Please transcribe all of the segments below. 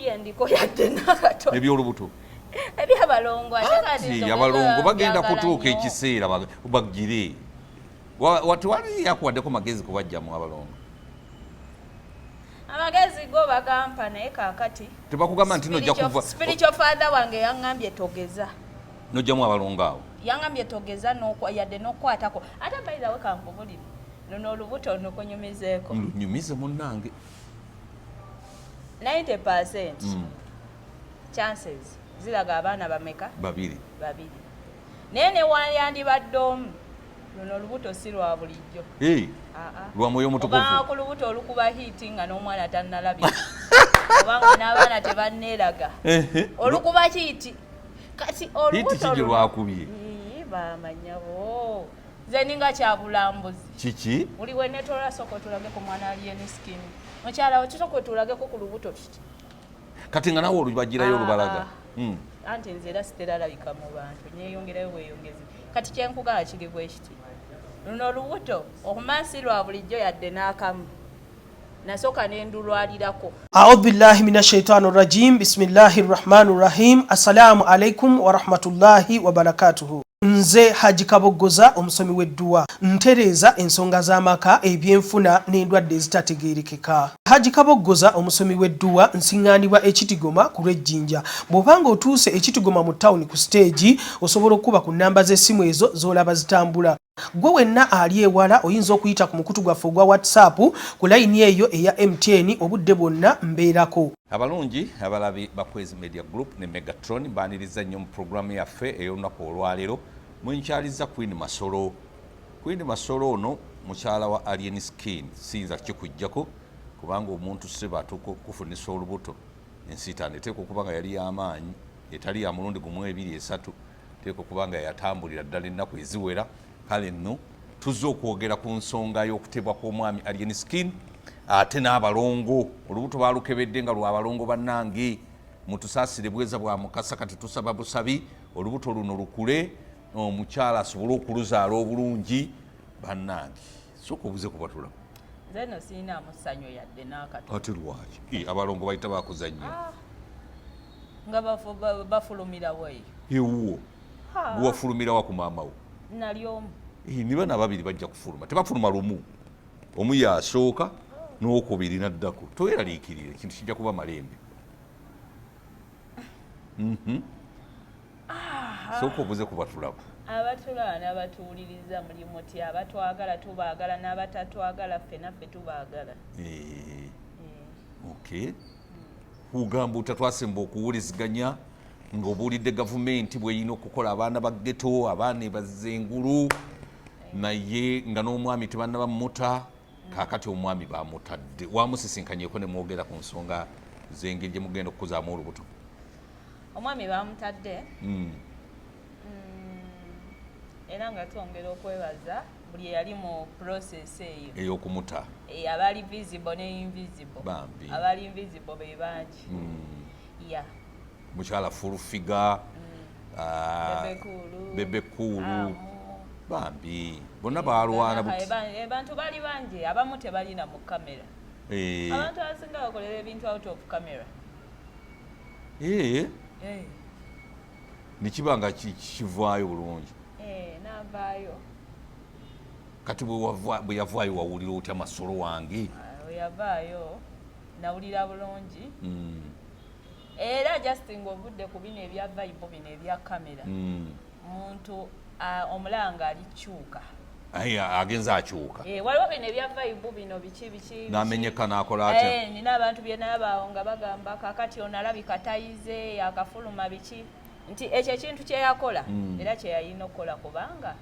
byendiko yadde nakatono ebyolubuto ebyabalongo ate abalongo bagenda kutuuka ekiseera bagire tewali yakuwaddeko magezi kubajjamu abalongo amagezi go bagampa naye kakati tebakugamba nti nojja kuva spiritual father wange yaŋŋambye togeza nojjamu abalongo awo yaŋŋambye togeza yadde n'okwatako ate bayirawe kankubulire nono olubuto nokunyumizeeko nyumize munnange 90% chances ziraga abaana bameka babiri naye newayandibadde omu luno olubuto si lwa bulijjo lwa mwoyo mutukuvu ku lubuto olukuba hiiti nga n'omwana tannalabye kubanga n'abaana tebanneeraga olukuba hiiti kati olubuto lwakubye bamanyabo nze ninga kyabulambuzi kiki buli wenetola soko tulage ku mwana aliyeni skini mukyala wakisoko tulageko ku lubuto kiti kati nga nawe olubagirayo olubalaga anti nze era siteralabika mu bantu neyongerayo bweyongezi kati kyenkugala kiri bwe kiti luno olubuto okumansi lwa bulijjo yadde n'akamu nasooka nendulwalirako. A'udhu billahi minash shaitani rajim. Bismillahir rahmanir rahim. Assalamu alaikum wa rahmatullahi wa barakatuhu. Nze Haji Kabogoza omusomi w'edduwa ntereza ensonga z'amaka ebyenfuna n'endwadde ezitategeerekeka. Haji Kabogoza omusomi w'edduwa nsiŋŋaanibwa ekitigoma ku lw'ejjinja. Bw'obanga otuuse ekitigoma mu ttawuni ku siteegi osobola okuba ku nnamba z'essimu ezo z'olaba zitambula. Gwe wenna ali ewala oyinza okuyita ku mukutu gwaffe ogwa WhatsApp ku layini eyo eya MTN obudde bwonna mbeerako. Abalungi abalabi ba Kwezi Media Group ne Megatron baaniriza nnyo mu programu yaffe ey'olunaku olwaleero mwenkyaliza Queen Masolo. Queen Masolo ono mukyala wa Alien Skin siyinza kikujjako kubanga omuntu seba atuuka okufunisa olubuto ensiitaani eteeka okuba nga yali y'amaanyi etali ya mulundi gumu ebiri esatu teeka okuba nga yatambulira ddala ennaku eziwera. Kale nno tuzze okwogera ku nsonga y'okutebwa kw'omwami Alien Skin ate n'abalongo olubuto balukebedde nga lw'abalongo bannange mutusaasire bweza bwa mukasa kati tusaba busabi olubuto luno lukule omukyala asobole okuluzaala obulungi bannange sooka obuze kubatula nze no sirinaamu ssanyu yadde n'akatono ate lwaki abalongo bayita bakuzannya nga bafulumira weeyo ewuwo guwafulumirawa ku maama wo nali omu ni bana babiri bajja kufuluma tebafuluma lumu omu yasooka n'okubiri naddako toyeraliikirire ekintu kijja kuba malembe sooka obuze kubatulaba abatulaba n'abatuwuliriza mulimu ti abatwagala tubaagala n'abatatwagala ffenaffe tubaagala okay kugamba otatwasemba okuwuliziganya ng'obuulidde gavumenti bw'erina okukola abaana ba ghetto abaana bazengulu naye nga n'omwami tebannaba muta kaakati omwami bamutadde wamusisinkanyeko ne mwogera ku nsonga z'engeri gye mugenda okukuzaamu olubuto omwami bamutadde era nga twongera okwebaza buli eyali mu process eyo ey'okumuta abali visible ne invisible abali invisible be bangi mukyala full figure bebe kulu bambi bonna balwana abantu bali bangi abamu tebalina mu kamera abantu abasinga bakolera ebintu out of camera nekibanga kivaayo bulungi navaayo kati bwe yavaayo wawulira otya Masolo wange bwe yavaayo nawulira bulungi era justing ovudde ku bino ebya vibe bino ebya kamera muntu omulanga alikyuka agenza akyuka waliwo bino ebya vibe bino biki namenyeka nakola atya nina abantu byenabaawo nga bagamba kakati onalabika tayize yakafuluma biki nti ekyo ekintu kyeyakola era kyeyalina okukola kubanga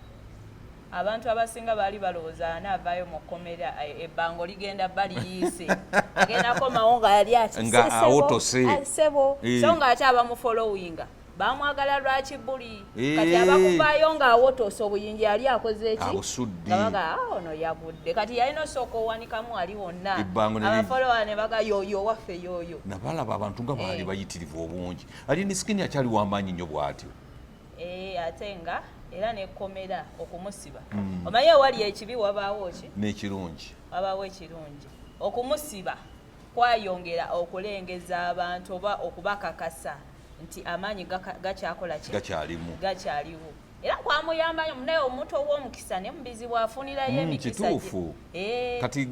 abantu abasinga baali balowooza anaavaayo mu komera ebbango ligenda baliyise agenda komawo nga yali atisebo so nga ate abamufolowinga bamwagala lwaki buli kati abakuvaayo ng'awotose obuyingi yali akoze eki gabaga ono yagudde kati yalina osooka owanikamu ali wonna abafolowa ne baga yoyo waffe yoyo nabalaba abantu nga baali bayitirivu obungi Alien Skin akyali w'amaanyi nnyo bw'atyo ate nga era nekomera okumusiba omanyi wali ekibi wabaawo ki n'ekirungi wabaawo ekirungi okumusiba kwayongera okulengeza abantu oba okubakakasa nti amaanyi gakyakola ki gakyaliwo era kwamuyamba naye omuntu ow'omukisa ne mubizi bwafunirayo emikisa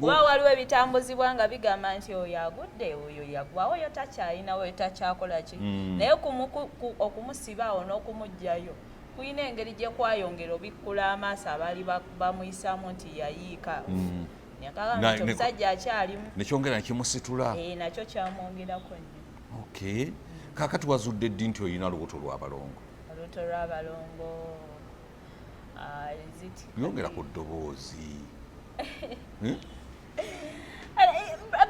kuba waliwo ebitambuzibwa nga bigamba nti oyo agudde oyo yagwawo oyo takyalinawo oyo takyakola ki naye okumusibawo n'okumugjayo kulina engeri gye kwayongera obikkula amaaso abaali bamuyisaamu nti yayiika yakagamba nti omusajja akyalimu nekyongera nekimusitula nakyo kyamwongerako nnyo. Kaakati wazudde ddi nti olina lubuto lw'abalongo? Olubuto lw'abalongo yongera ku ddoboozi.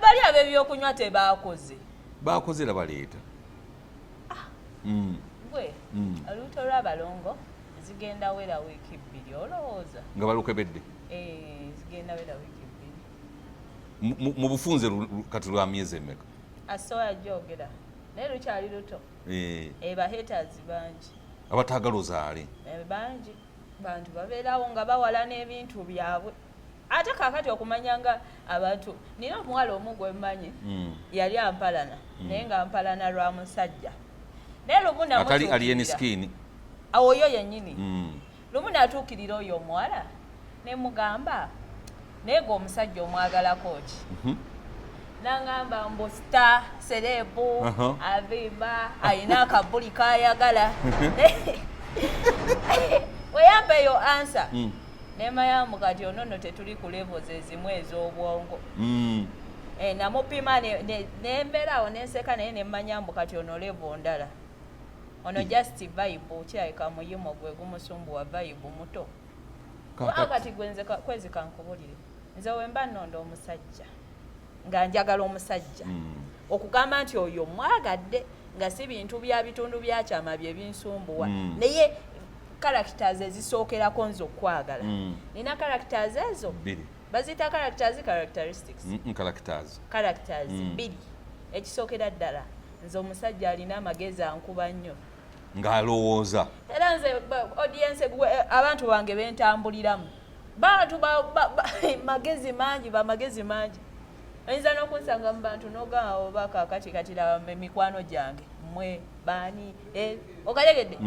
Bali ab'ebyokunywa baakoze era baleeta gwe olubuto lw'abalongo zigenda wera wiiki 2 olowooza nga balukebedde? Zigenda wera wiiki 2 mu bufunze kati lwa myezi emeka? Asobola gyogera naye lukyali luto. Bahaters bangi abataagala ozaale bangi bantu babeerawo nga bawala n'ebintu byabwe ate kaakati okumanya nga abantu nina omuwala omu gwe mmanyi yali ampalana naye nga ampalana lwa musajja naye lumu akali alien skin oyo yennyini lumu natuukirira oyo omuwala ne mugamba naye gwe omusajja omwagalako ki nangamba mbu star serebu avimba alina akabuli kayagala weyampa eyo ansa nemayamu kati onono tetuli ku levels ezimu ez'obwongo namupima nembeerawo nenseka naye nemmanya mbu kati ono level ndala ono just vibe kirabika muyimo gwe gumusumbuwa vibe muto kati gwenze kwezi kankubulire nze wemba nonda omusajja nga njagala omusajja okugamba nti oyo mwagadde nga si bintu bya bitundu byakyama bye binsumbuwa naye characters ezisookerako nze okwagala nina characters ezo bazita characteristics characters 2 ekisookera ddala nze omusajja alina amagezi ankuba nnyo ng'alowooza era nze audience abantu bange bentambuliramu bantu magezi mangi bamagezi mangi oyinza n'okunsanga mu bantu n'ogamba oba kaakati kati laba mikwano gyange mmwe baani okategedde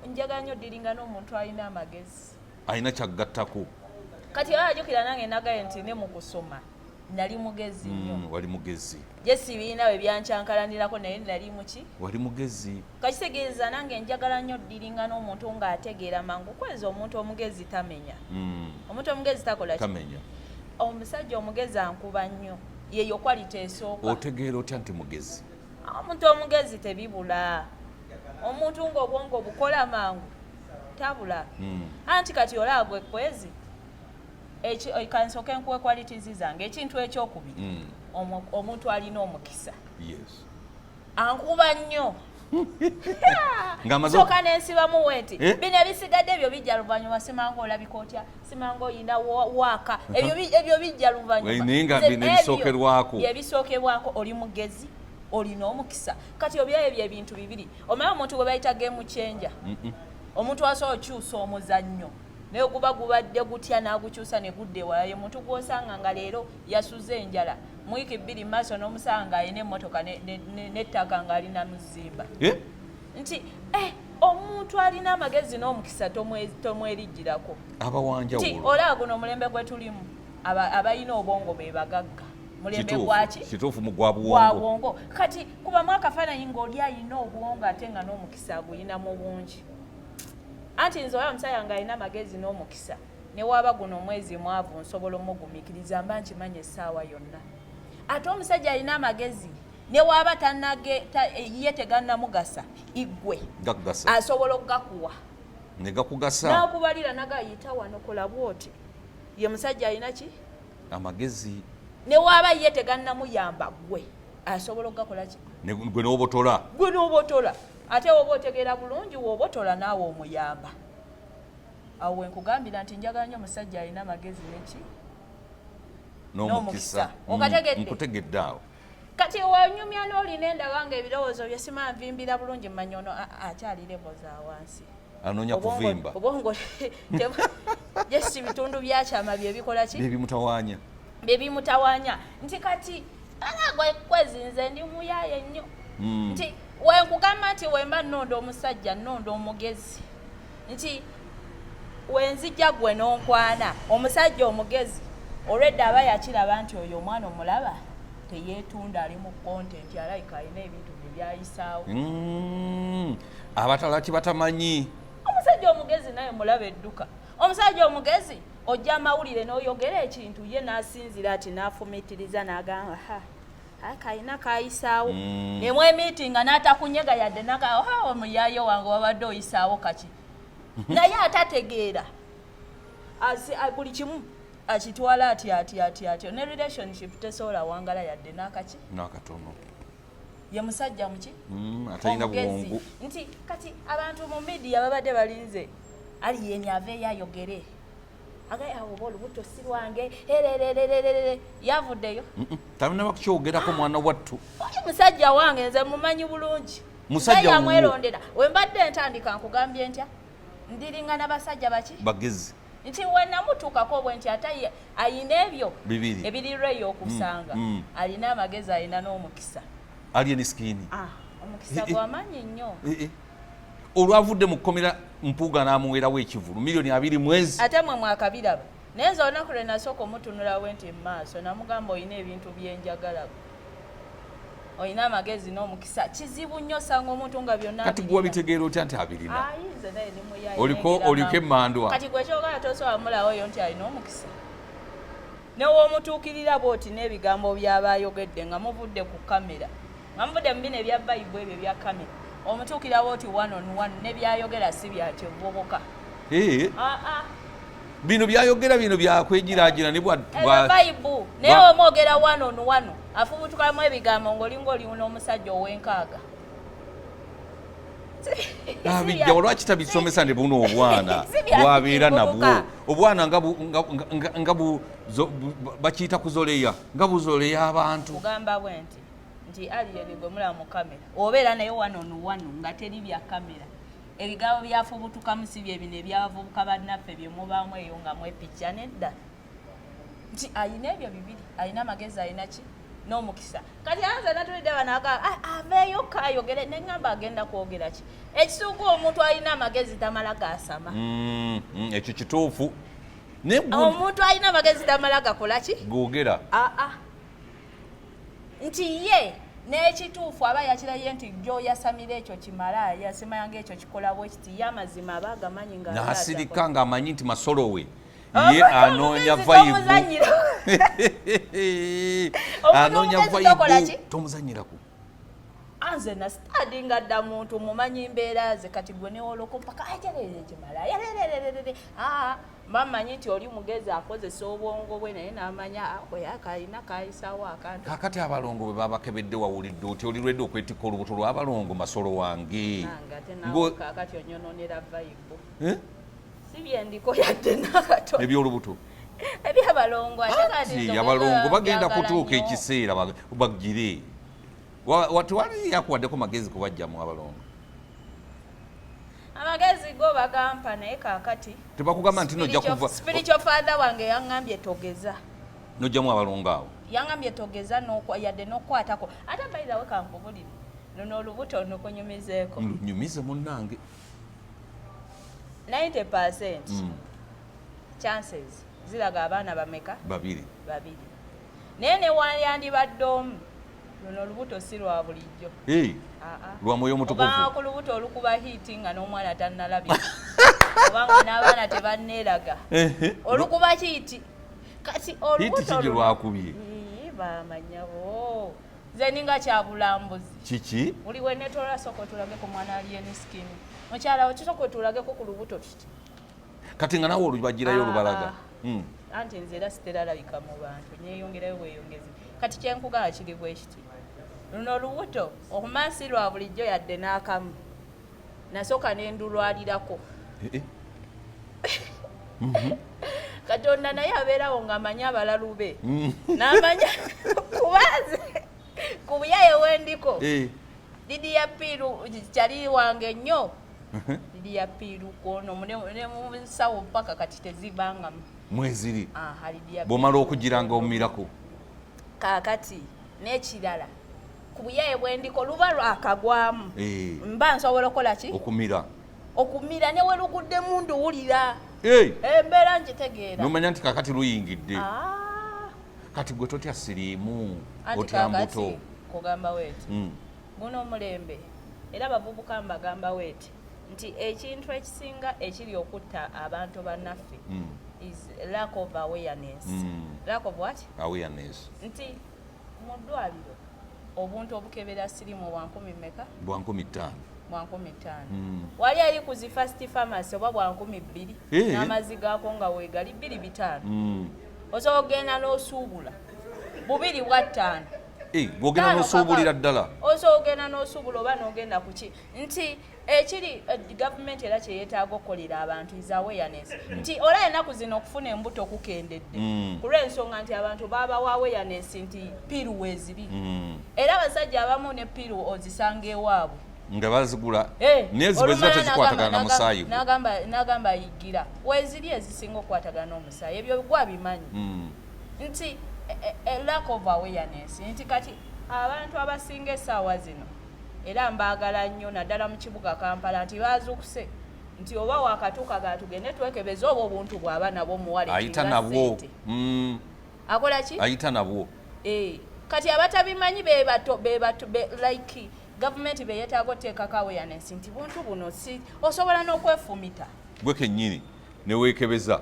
njagala nnyo ddiringa n'omuntu alina amagezi alina kyaggattako kati ajjukira nange nagaye nti ne mu kusoma nali mugezi nnyo wali mugezi je sibiina bwe byankyankalanirako naye nali muki wali mugezi kakitegeeza nange njagala nnyo ddiringa n'omuntu ng'ategeera mangu kwezi omuntu omugezi tamenya omuntu omugezi takola tamenya omusajja omugezi ankuba nnyo yeyo kwalita esooka otegeera otya nti mugezi omuntu omugezi tebibula omuntu ng'obwongo bukola mangu tabula anti kati olagwe kwezi kansooke nkuwe qualities zange ekintu ekyokubiri omuntu alina omukisa ankuba nnyo soka nensibamu weti bino ebisigadde ebyo bijja luvannyuma simanga olabika otya simanga oyina waaka ebyo bijja luvannyuma ebisookerwako oli mugezi olina omukisa kati obyayo bye bintu bibiri omanyi omuntu gwe bayita game changer omuntu asobola okyusa omuzannyo naye guba gubadde gutya n'agukyusa ne gudde wala ye muntu gw'osanga nga leero yasuze enjala mu wiiki 2 maaso n'omusanga alina emmotoka n'ettaka ng'alina muzimba nti omuntu alina amagezi n'omukisa tomwerijjirako abawanjawulo olaba guno omulembe gwe tulimu abalina obwongo be bagagga mulembe gwaki kituufu mu gwa bwongo kati kubamu akafaananyi ng'oli alina obwongo ate nga n'omukisa aguyinamu bungi anti nze oyo omusajja nga alina amagezi n'omukisa ne waaba guno omwezi mwavu nsobola omugumiikiriza mba nkimanya essaawa yonna ate omusajja alina amagezi ne waaba ye tegannamugasa igwe asobola okugakuwa ne gakugasa n'akubalira nagayita wano kola bwoti ye musajja alina ki amagezi ne waaba ye tegannamuyamba gwe asobola okugakola ki gwe n'obotola ate woba otegeera bulungi wobotola naawe omuyamba awo wenkugambira nti njagala nnyo omusajja alina amagezi neki n'omukisa nkutegedde awo kati wanyumya n'olina endaba nga ebirowoozo bye simanvimbira bulungi mmanyi ono akyali levo za wansi anoonya kuvimba obwongo jesi bitundu byakyama bye bikola ki bye bimutawaanya nti kati Ana kwezinze ndi muyaye nnyo. Nti wenkugamba nti wemba nnondo omusajja nnondo omugezi. Nti wenzijja gwe n'onkwana omusajja omugezi olwedde aba yakiraba nti oyo omwana omulaba teyeetunda ali mu content alayika alina ebintu bye byayisaawo. Abatala kibatamanyi. Omusajja omugezi naye mulaba edduka. Omusajja omugezi ojja amawulire n'oyogera ekintu ye n'asinzira ati n'afumitiriza n'agamba kalina kayisaawo. Nemu emiitinga n'atakunyega yadde n'agamba omuyaayo wange wabadde oyisaawo kaki. Naye atategeera buli kimu akitwala ati ne relationship tesobola wangala yadde n'akaki n'akatono. Ye musajja muki atalina bwongu. Nti kati abantu mu media babadde balinze ali yenye ave yayogere agaya obo olubuto si lwange yavuddeyo talina bakukyogerako mwana wattu. Musajja wange nze mumanyi bulungi musajja yamwerondera wembadde entandika nkugambye ntya ndiringana basajja baki bagezi nti wenamutuukako bwe nti ate ayina ebyo bibiri ebirirweyo okusanga alina amagezi alina n'omukisa alien skin omukisa gw'amaanyi nnyo olwavudde mu kkomera Mpuuga n'amuweerawo ekivulu $2 mwezi ate mwe mwakabiraba naye nze olunaku lwe nasooka omutunulawo nti maaso namugamba olina ebintu byenjagala olina amagezi n'omukisa kizibu nnyo osanga omuntu nga byonna kati gwe bitegeera otya nti abirina nze naye ni muyaye oliko emmandwa kati gwe kyogala tosobola mulawo yo nti alina omukisa newomutuukirira bwoti n'ebigambo byaba ayogedde nga muvudde ku kamera nga muvudde mu bino ebya Bible ebyo ebya kamera omutuukira bwoti 1-on-1 ne byayogera si byatyoboboka bino byayogera bino byakwegiraagira ne Bible naye omwogera 1-on-1 afubutukamu ebigambo ng'olinga oli n'omusajja ow'enkaaga bijja olwaki tabisomesa ne buno obwana bwabeera nabwo obwana nga bakiyita kuzoleya nga buzoleya abantu kugamba bwe nti aliyeni gwe mulaba mu kamera obeera naye 1-on-1 nga teri bya kamera ebigambo byafubutukamu si bye bino ebyabavubuka bannaffe bye mubaamu eyo nga mwepijja nedda nti ayina ebyo bibiri ayina amagezi ayina ki n'omukisa kati anze natulidde banaga aveeyo kayogere neŋŋamba agenda kwogera ki ekisuuka omuntu alina amagezi tamala gasama ekyo kituufu omuntu alina amagezi tamala gakola ki googera nti ye n'ekituufu aba yakiraye nti gy'oyasamira ekyo kimala yasimanga ekyo kikola bwe kiti ye amazima aba agamanyi nga n'asirika ng'amanyi nti masolo we ye anoonya vayibu anoonya vayibu tomuzanyiraku anze na stadi nga dda muntu mumanyi mbeera ze kati gwe newoloko mpaka aterere kimala bamanyi nti oli mugezi akozesa obwongo bwe naye n'amanya kalina kayisaawo akantu kakati abalongo bwe babakebedde wawulidde oti olirwedde okwetikka olubuto lw'abalongo masolo wange ate nawe kakati onyononera vayibu si byendiko yadde nakatono ebyolubuto ebyabalongo abalongo bagenda kutuuka ekiseera bagire tewali yakuwaddeko magezi kubajjamu abalongo amagezi go bagampa naye kakati tebakugamba nti nojja kuva spiritual father wange yaŋŋambye togeza nojjamu abalongo awo yaŋŋambye togeza yadde n'okwatako ate bayirawe kankubulire nono olubuto nokunyumizeeko nyumize munnange 90% chances ziraga abaana bameka babiri naye newayandibadde omu luno olubuto si lwa bulijjo lwa mwoyo omutukuvu obanga ku lubuto olukuba hiiti nga n'omwana tannalabye obanga n'abaana tebanneeraga olukuba hiiti kati olubuto lwakubye bamanyabo nze ninga kyabulambuzi kiki buli wenetoola soko tulage ku mwana aliyeni skini mukyala we kisoko tulageko ku lubuto kiti kati nga nawe olubagirayo olubalaga anti nze era siteralabika mu bantu neyongerayo bweyongezi kati kyenkugaba kiri bwe kiti luno olubuto okumansi lwa bulijjo yadde n'akamu nasooka nendulwalirako katonda naye abeerawo ng'amanyi abalalu be n'amanya kubanze ku buyaye wendiko didi ya piiru kyali wange nnyo didi ya piiru kono ne mu nsawo mpaka kati tezibangamu mweziri bw'omala okugiranga omumirako kaakati n'ekirala ku buyaye bwendiko luba lwakagwamu mba nsobola okukola ki okumira ne welugudde mundu wulira embeera nkitegeera nomanya nti kakati luyingidde kati gwe totya siriimu otya mbuto kugamba weeti guno omulembe era abavubuka mbagamba weeti nti ekintu ekisinga ekiri okutta abantu bannaffe is lack of awareness. Lack of what? Awareness. Nti mu ddwaliro obuntu obukebera sirimu bwa 10 mmeka? Bwa 15. Bwa 15. Wali ali ku zi first pharmacy oba bwa 12 n'amazzi gaako nga weegali 2-5. Osobola ogenda n'osuubula 2 bwogenda n'osuubulira ddala osobola ogenda n'osuubula oba n'ogenda ku ki nti ekiri gavumenti era kyeyeetaaga okukolera abantu is awareness nti olaba ennaku zino okufuna embuto kukendedde ku lw'ensonga nti abantu baabawa awareness nti piru weeziri era abasajja abamu ne piru ozisanga ewaabwe nga bazigula naye bwe ziba tezikwatagana na musaayi n'agamba yigira weeziri ezisinga okukwatagana n'omusaayi ebyo gwabimanyi nti lack of awareness nti kati abantu abasinga essaawa zino era mbaagala nnyo naddala mu kibuga Kampala nti baazukuse nti oba wakatuuka gatugende twekebeza oba obuntu bw'aba nabo muwale ayita nabwo akola ki ayita nabwo kati abatabimanyi bebato like gavumenti beyeetaaga oteekako awareness nti buntu buno si osobola n'okwefumita gwe kennyini neweekebeza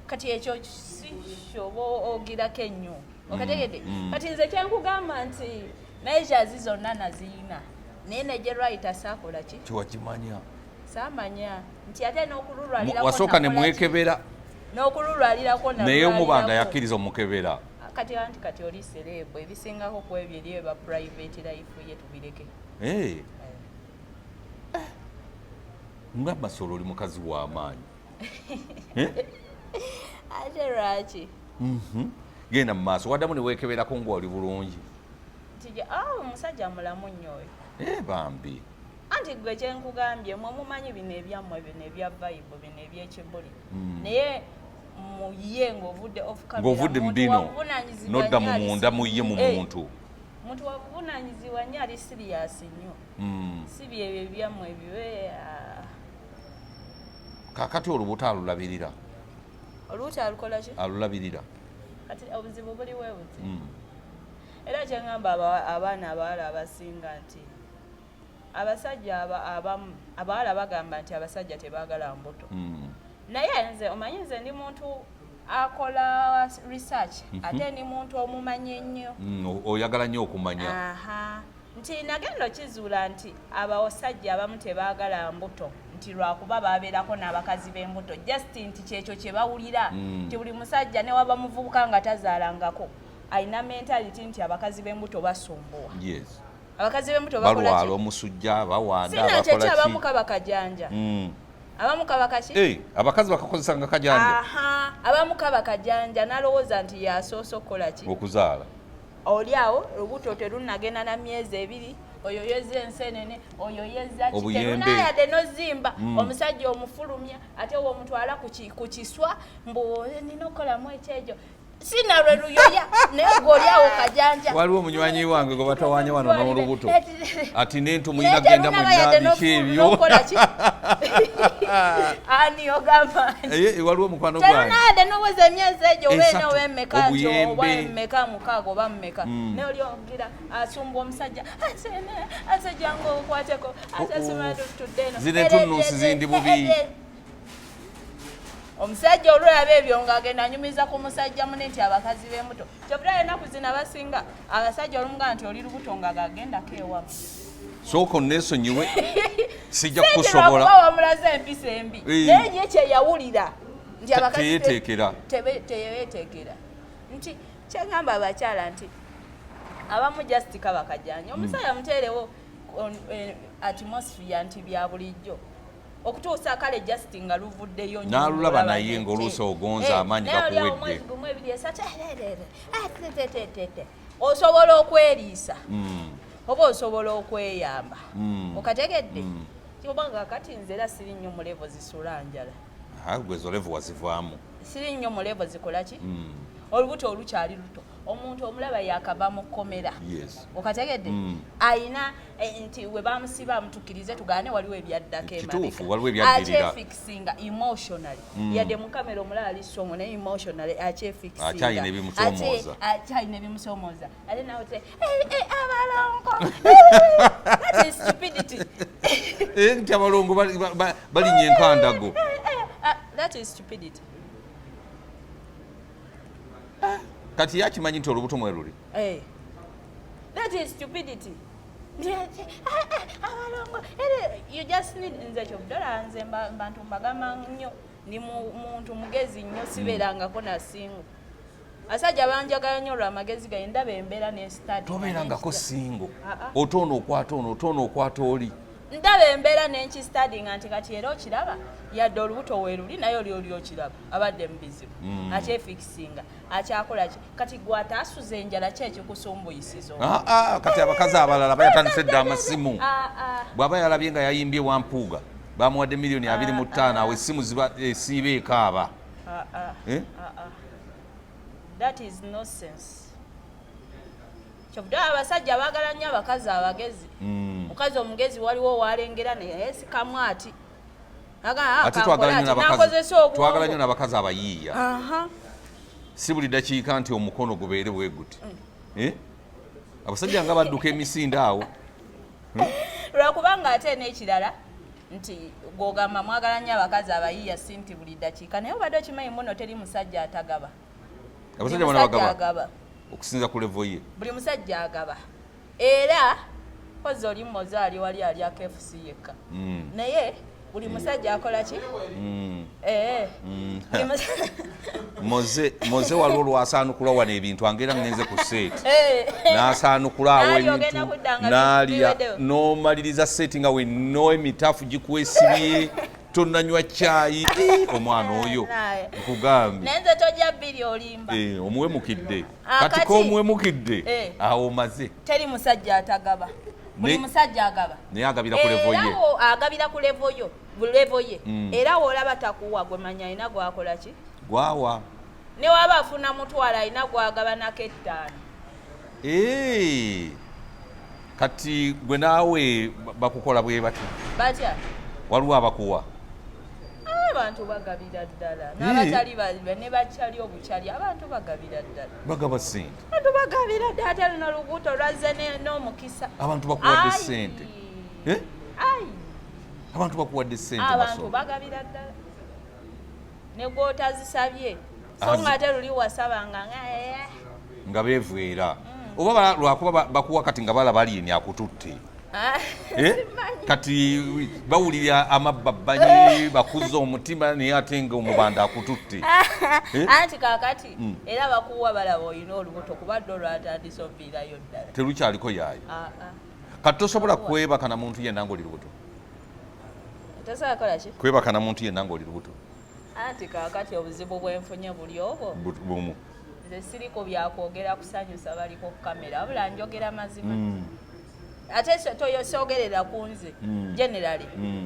kati ekyo kishobo ogirako ennyo okategedde kati nze kyenkugamba nti measures zonna naziyina naye negerwaita saakola ki kiwakimanya saamanya nti ate n'okululwalirako wasooka ne mwekebera n'okululwalirako naye omubanga yakkiriza omukebera kati oli serebu ebisingako ku ebyo eri eba private life ye tubireke nga Masolo oli mukazi w'amaanyi ate lwaki genda mu maaso waddamu ne weekeberako ng'oli bulungi omusajja mulamu nnyo oyo bambi anti gwe kyenkugambye mwe mumanyi bino ebyammwe bino ebya vibe bino ebyekibuli naye muye ng'ovudde mu bino nodda mu munda muye mu muntu wabuvunaanyizibwa nnyo ali siriyasi nnyo si byebyo ebyammwe bibe kaakati olubuto alulabirira olubuto alukola ki alulabirira kati obuzibu buli weebuti era kyeŋŋamba abaana abawala abasinga nti abasajja abamu abawala bagamba nti abasajja tebaagala mbuto naye nze omanyi nze ndi muntu akola research ate ndi muntu omumanyi ennyo oyagala nnyo okumanya nti nagenda okizuula nti abasajja abamu tebaagala mbuto nti lwakuba babeerako n'abakazi b'embuto just nti kyekyo kye bawulira nti buli musajja ne waba muvubuka nga tazaalangako alina mentality nti abakazi b'embuto basumbuwa abakazi b'embuto balwala omusujja bawaanda sinakyeky abamu kaba kajanja abamu kaba kaki abakazi bakakozesa nga kajanja abamu kaba kajanja nalowooza nti yasoose okukola ki okuzaala oli awo olubuto terunagenda na myezi 2 oyo yeza ensenene oyo yeza terunayadde nozimba omusajja omufulumya ate womutwala ku kiswa mbu nina okukolamu ekyejo sina lwe luyoya naye gweoliawo kajanja waliwo omunywanyi wange gwe batawanya wano n'olubuto ati n'entumu inagenda mu binabiki ebyo ani ogamba waliwo omukwano gwange terunayadde noweza emyezi egyo obeena owemmeka nti oba emmeka 6 oba mmeka naye oli ogira asumba omusajja asajjangu okwateko asasumatutuddeeno zino entunnunsi zindi bubi omusajja olwolaba ebyo ng'agenda anyumiza ku musajja mune nti abakazi b'embuto kyobulaba ennaku zino abasinga abasajja olumugaa nti oli lubuto nga gagendako ewamu sooka onneesonyiwe sijja kukusobola wamulaze empisa embi naye ye kyeyawulira nti abakazi teyeeteekera nti kyeŋŋamba abakyala nti abamu just kaba kajanja omusajja muteerewo atmosphere nti bya bulijjo okutuusa kale just nga luvuddeyo n'alulaba naye ng'oluusi ogonza amaanyi gakuwedde osobola okweriisa oba osobola okweyamba okategedde kibanga kati nze era siri nnyo mu levo zisula njala gwe ezo levo wazivaamu siri nnyo mu levo zikola ki olubuto olukyali luto omuntu omulaba yakava mu kkomera okategedde ayina nti we bamusiba amutukirize tugane waliwo ebyaddako emabegaakyefixinga emotionally yadde mu kamera omulaba ali strong naye emotionally akyefixinga akyalina ebimusomooza ate nawe te abalongo that is stupidity nti abalongo balinnya enkandago that is stupidity kati yakimanyi nti olubuto mwe luli that is stupidity you just need nze kyobudola nze bantu mbagamba nnyo ndi muntu mugezi nnyo sibeerangako nasingo asajja banjagala nnyo olw'amagezi gaye ndaba embeera n'estadi tobeerangako singo otoona okwata ono otoona okwata oli ndaba embeera n'enkistadi nga nti kati era okiraba yadde olubuto weeruli naye oli okiraba abadde mu bizibu akyefikisinga akyakola ki kati gwata asuza enjala ki ekikusumbuyisizo kati abakazi abalala bayatandise dda amasimu bw'aba yalabye nga yayimbye wampuuga bamuwadde miliyoni 25 awo essimu esiiba ekaaba that is nonsense kyobudala abasajja baagala nnyo abakazi abagezi mukazi omugezi waliwo walengera neyesikamu ati ate twagala nnyo n'abakazi abayiiya si buli dakiika nti omukono gubeere bwe guti abasajja nga badduka emisinde awo lwakubanga ate n'ekirala nti gwogamba mwagala nnyo abakazi abayiiya si nti buli dakiika naye obadde okimanyi muno teri musajja atagaba abasajja bonna bagaba okusinza ku levo ye buli musajja agaba era pozi oli mmoze ali wali ali KFC yekka naye buli musajja akola ki moze waliwo lwasaanukula wano ebintu angera ngenze ku seeti n'asaanukula awo ebintu n'alya n'omaliriza seeti nga wenno emitaafu gikwesibye tonnanywa caayi omwana oyo nkugambye nenze tojja bbiri olimba omuwemukidde kati k'omuwemukidde awo omaze teri musajja atagaba buli musajja agaba naye agabira ku levo ye agabira ku levo ye era woolaba takuwa gwe manya alina gwakola ki gwawa ne waba afuna mutwala alina gwagabanako 5 kati gwe naawe bakukola bwe batya waliwo abakuwa abantu bagabira ddala n'abatali ne bakyali obukyali abantu bagabira ddala bagaba sente abantu bagabira ddala ate luno luguuto lwazze n'omukisa abantu bakuwadde sente abantu bakuwadde sente abantu bagabira ddala ne gw'otazisabye so nga ate luli wasabanga nga beevuera oba lwakuba bakuwa kati nga balaba alieni akututte kati bawulira amababbanyi bakuza omutima naye ate nga omubanda akututte anti kakati era bakuwa balaba olina olubuto kubadde olwatandise oviirayo ddala terukyaliko yaayo kati tosobola kwebaka na muntu yenna ng'oli lubuto tosobola kola ki kwebaka na muntu yenna ng'oli lubuto anti kakati obuzibu bwenfunye buli obwo bumu nze siriko byakwogera kusanyusa baliko ku kamera wabula njogera mazima ate toyosogerera ku nze generali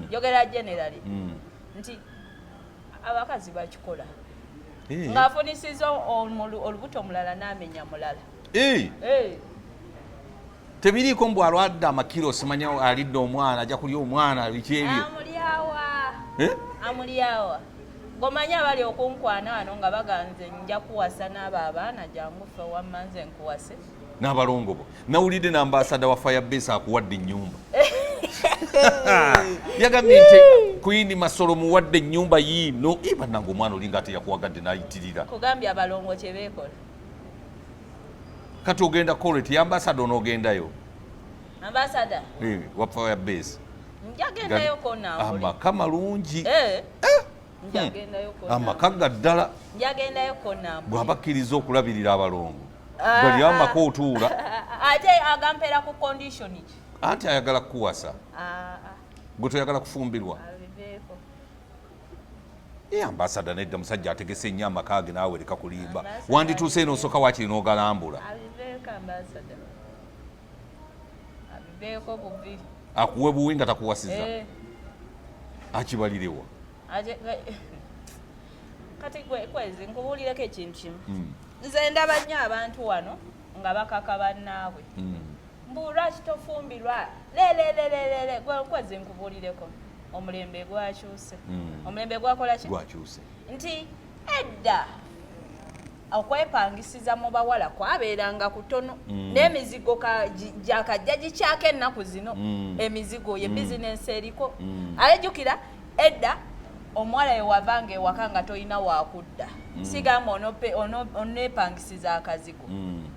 njogera generali nti abakazi bakikola ng'afunisiza olubuto mulala n'amenya mulala tebiriiko mbu alwadde amakiro simanya alidde omwana ajja kulya omwana biki ebyo amulyawa ng'omanyi abali okunkwana wano nga baganze nja kuwasa n'abo abaana jangu ffe wamma nze nkuwase n'abalongo bo nawulidde n'ambasada wa Firebase akuwadde ennyumba yagambye nti Queen Masolo muwadde ennyumba yiino bannange omwana olinga ate yakuwagadde n'ayitirira kugambye abalongo kye beekola kati ogenda koleti ambasada onoogendayo ambasada wa Firebase njagendayo konambuli amaka malungi njagendayo amaka gaddala njagendayo konambuli bw'abakkiriza okulabirira abalongo gali amaka otuula ate agampeera ku condition ki anti ayagala kukuwasa gwe toyagala kufumbirwa ambasada nedda musajja ategese nnyo amaka ge naawe leka kulimba wandituuse eno osooka wakiri n'ogalambula akuwe buwi nga takuwasiza akibalirewa kati kwezi nkubuulireko ekintu kimu nze ndaba nnyo abantu wano nga bakaka bannaabwe lwaki tofumbirwa lelelelelele gwezi nkubuulireko omulembe gwakyuse omulembe gwakola ki gwakyuse nti edda okwepangisiza mu bawala kwabeeranga kutono n'emizigo gyakajja gikyako ennaku zino emizigo ye bizinensi eriko alejjukira edda omuwala yewavanga ewaka nga tolina wakudda sigamba onepangisiza akazigo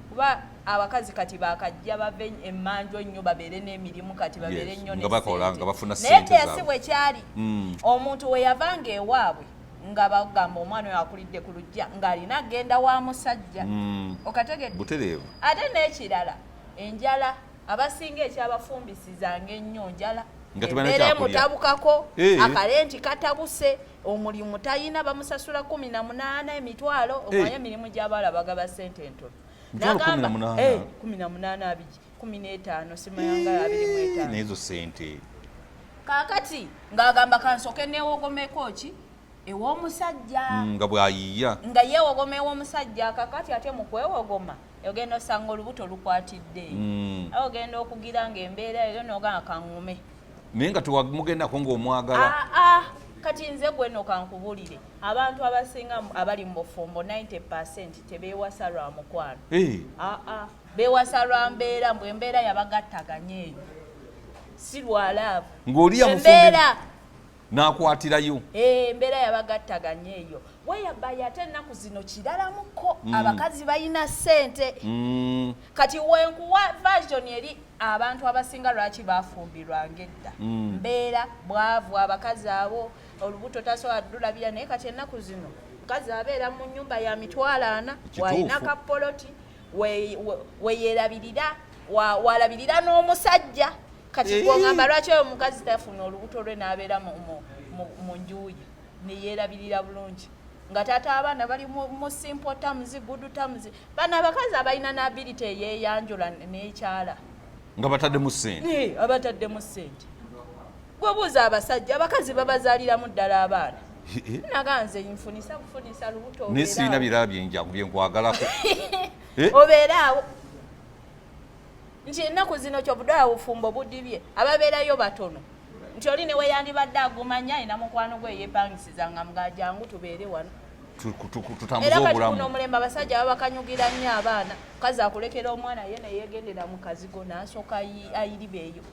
kuba abakazi kati bakajja bave emmanju ennyo babeere n'emirimu kati babeere nnyo naye teyasi bwe kyali omuntu we yavanga ewaabwe nga bagamba omwana oyo akulidde ku lujja ng'alina agenda wa musajja okategedde ate n'ekirala enjala abasinga ekyabafumbisizanga ennyo njala embeera emutabukako akalenti katabuse omulimu tayina bamusasula 18 emitwalo omanye emirimu gy'abaala bagaba ssente entono nagamba 18 abiri 15 simayanga 25 nezo sente kakati ng'agamba kansoke newogomeko ki ew'omusajja nga bwayiya nga yeewogoma ew'omusajja kakati ate mu kwewogoma ogenda osanga olubuto lukwatidde awo ogenda okugira ng'embeera eyo n'ogamba kaŋŋume naye nga tewamugendako ng'omwagala kati nze gweno kankubulire abantu abasinga abali mu bufumbo 90% tebeewasa lwa mukwano beewasa lwa mbeera mbwe embeera yabagattaganya eyo si lwalaavu ng'oli yamufumbe n'akwatirayo embeera yabagattaganya eyo weyabaye ate ennaku zino kirala muko abakazi balina ssente kati wenkuwa version eri abantu abasinga lwaki bafumbirwanga edda mbeera bwavu abakazi abo olubuto tasobola ddulabira naye kati ennaku zino mukazi abeera mu nnyumba ya mitwalo 4 walina kapoloti weyerabirira walabirira n'omusajja kati gwongamba lwaki oyo omukazi tafuna olubuto lwe n'abeera mu njuyi neyerabirira bulungi nga taata abaana bali mu simple terms good terms bana abakazi abalina n'ability eyeyanjula n'ekyala nga bataddemu ssente abataddemu ssente gwebuuza abasajja abakazi babazaaliramu ddala abaana naganze nfunisa kufunisa lubuto naye sirina birala byenjangu byenkwagalako obeeraawo nti ennaku zino kyobudala bufumbo budibye ababeerayo batono nti oli ne weyandibadde agumanya ayina mukwano gwe yeepangisiza nga mugajangu tubeere wano tutambuze obulamu era kati kuno omulembe abasajja babakanyugira nnyo abaana kazi akulekera omwana ye neyegendera mu kazigo n'asooka ayiriba eyo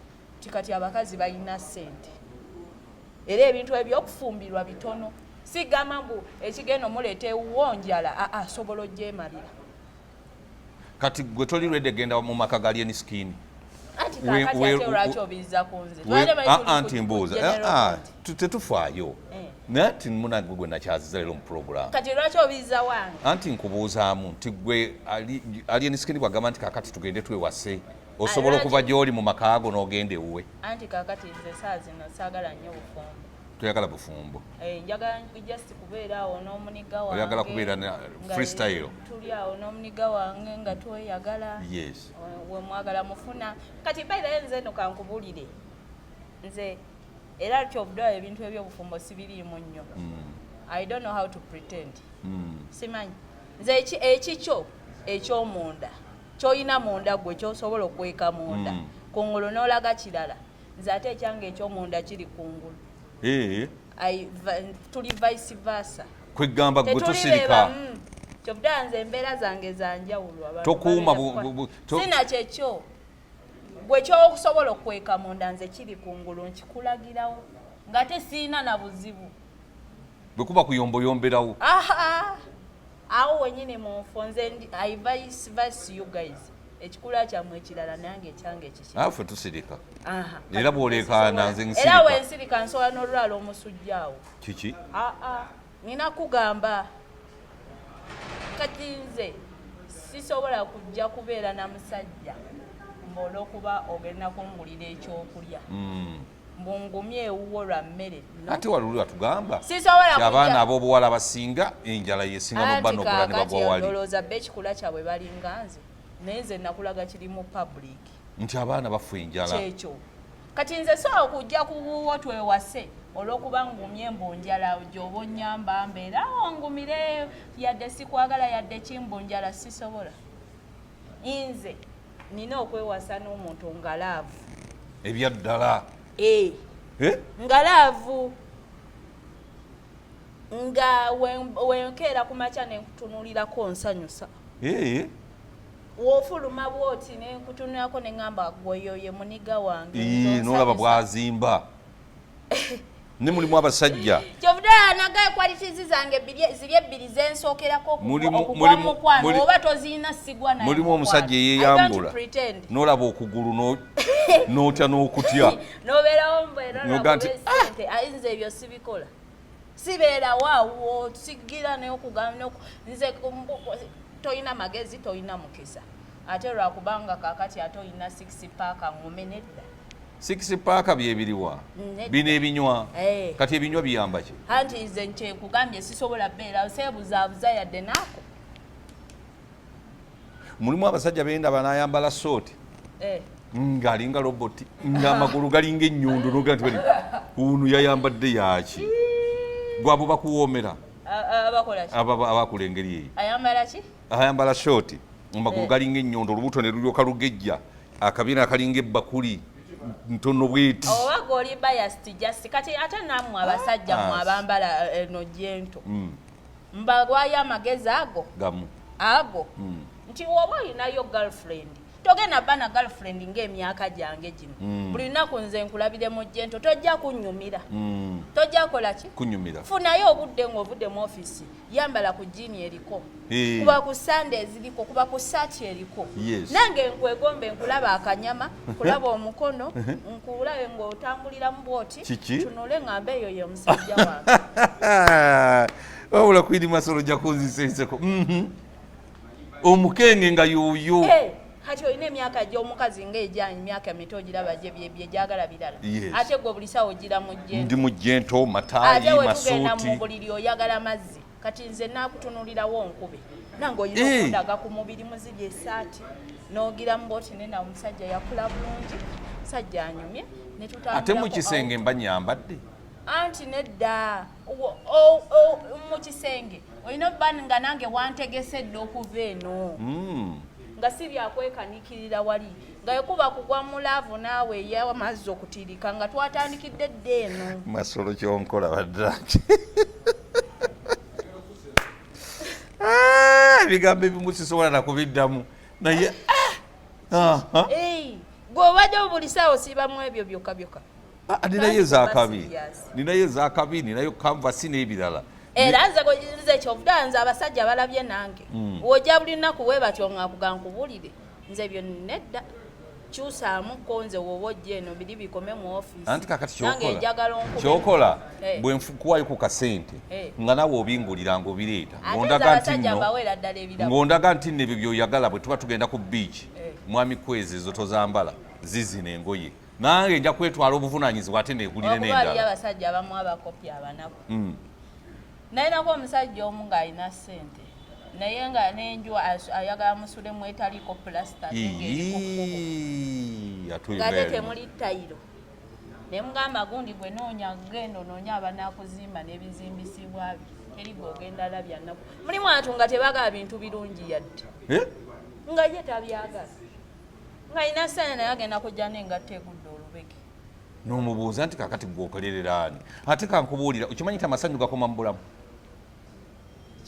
ti kati abakazi balina ssente era ebintu ebyokufumbirwa bitono sigamba mbu ekigenda omuleeta ewuwo njala asobola ogyemalira kati gwe toli lwedde genda mu maka ga Lieni Skin anti kakati ate olwaki obizza ku nze anti mbuuza tetufaayo naye ti munagwe gwe nakyaziza leero mu puroguramu kati lwaki obizza wange anti nkubuuzaamu nti gwe Lieni Skin bwagamba nti kakati tugende twewase osobola okuva gy'oli mu maka ago n'ogenda ewuwe anti kakati nze saa zino saagala nnyo bufumbo toyagala bufumbo njagala just kubeera awo n'omuniga wange oyagala kubeera freestyle tuli awo n'omuniga wange nga tweyagala yes we mwagala mufuna kati bairayo nze no kankubulire nze era kyobudala ebintu ebyobufumbo sibiriimu nnyo I don't know how to pretend simanyi nze ekikyo ekyomunda kyoyina munda gwe kyosobola okweka munda kungulu n'olaga kirala nze ate ekyange ekyomunda kiri kungulu tuli vice versa kwegamba gwe tosirika kyobudala nze embeera zange zanjawulo tokuuma sina kyekyo gwe kyokusobola okweka munda nze kiri kungulu nkikulagirawo nga te siina na buzibu bwe kuba kuyomboyomberawo awo wenyini munfo nze I vice versa you guys ekikula kyammwe ekirala nange ekyange ekiki afe tusirika era bw'olekaana nze nsirika era wensirika nsobola n'olwala omusujja awo kiki nina kugamba kati nze sisobola kujja kubeera na musajja olw'okuba ogenda kungulira ekyokulya mbungumye ewuwo lwa mmere ate waluli watugamba sisobola abaana ab'obuwala abasinga enjala yesinga n'obba n'ogula ne bagwa wali ndowooza be ekikula kyabwe balinga nze naye nze nakulaga kiri mu public nti abaana bafa enjala kyekyo kati nze sobola okujja kuwuwo twewase olw'okuba ngumye embunjala gy'oba onnyamba mbeerawo ngumire yadde sikwagala yadde kimbunjala sisobola nze nina okwewasa n'omuntu ngalaavu ebyaddala nga laavu nga wenkeera ku makya nenkutunulirako nsanyusa wofuluma bwoti nenkutunulirako neŋŋamba gweyoye muniga wange nolaba bwazimba ne mulimu abasajja kyovudala nagaye kwalitizi zange ziri ebbiri zensookerako okugwa mukwano oba tozirina sigwa naye mulimu omusajja eyeyambula nolaba okugulu n'otya n'okutya nobeerawo mbeerasente ayinza ebyo sibikola sibeerawo awo sigira neyokugamba nze toyina magezi toyina mukisa ate lwakubanga kakati ate oyina 6 paaka ngume nedda 6 paaka byebiriwa bino ebinywa kati ebinywa biyamba ki anti nze nkyekugambye sisobola beera seebuzaabuza yadde naako mulimu abasajja benda banayambala sooti ng'alinga roboti ng'amagulu galinga ennyundo nogati uno yayambadde yaki gwabo bakuwoomera abakola engeri eyo ayambala sooti amagulu galinga ennyundo olubuto ne lulyoka lugejja akabina akalinga ebbakuli ntono bweti oba goli biased just kati ate nammwe abasajja mu abambala eno jento mbagwayo amagezi ago nti woba olinayo girlfriend togenda bba na girlfriend ng'emyaka gyange gino buli lunaku nze nkulabire mu jento tojja kunnyumira tojja kola ki kunyumira funayo obudde ng'ovudde mu office yambala ku jini eriko kuba ku Sundays eriko kuba ku saati eriko nange nkwegombe nkulaba akanyama nkulaba omukono nkulabe ng'otambulira mu bwoti tunule ng'ambe eyo ye musajja wange wabula Queen Masolo ojja kunziseiseko omukenge nga yuuyu kati olina emyaka gy'omukazi ng'ejyanyi emyaka mito ogiraba gye byejagala birala ate gwe buli sawa ogira mu jento ndi mu jento mataayi ate wetugenda mu buliri oyagala mazzi kati nze naakutunulirawo nkube nange oyina okundaga ku mubiri muzibya esaati n'ogira mu boti nena omusajja yakula bulungi musajja anyumye ate mu kisenge mba nyambadde anti nedda mu kisenge olina obba nga nange wantegesedde okuva eno nga si byakwekanikirira wali nga yekuba kugwa mu laavu naawe ey'amazzi okutirika nga twatandikidde dda eno Masolo kyonkola baddaki ebigambo ebimu sisobola nakubiddamu naye gwe obadde buli saawa osiibamu ebyo byokka byokka ninayo ezakabi ninayo kanvasi n'ebirala era nze kyovuddala nze abasajja balabye nange wojja buli nnaku we batyo ngakugamba nkubulire nze byo nedda kyusaamuko nze woba ojja eno biri bikome mu ofiisi anti kakati kyokola bwe nkuwayo ku kasente nga nawe obinguliranga obireeta ng'ondaga nti nno ebyo byoyagala bwe tuba tugenda ku biiki mwami kwezi ezo tozambala zizina engoye nange nja kwetwala obuvunaanyizibwa ate neegulire n'endala abasajja abamu abakopi abanaku nayinako omusajja omu ng'alina ssente naye nga n'enjwa ayagala musulemu etaliiko pulasita ng'ate temuli ttayiro ne mugamba gundi gwe noonya genda onoonya abanakuzimba n'ebizimbisibwa bye teri gweogenda labya nnaku mulimu atu nga tebagala bintu birungi yadde nga ye tabyagala ng'alina ssente naye agenda kujja n'engatta egudde olubege n'omubuuza nti kakati gwokolerera ani ate kankubuulira okimanyi ti amasanyu gakoma mu bulamu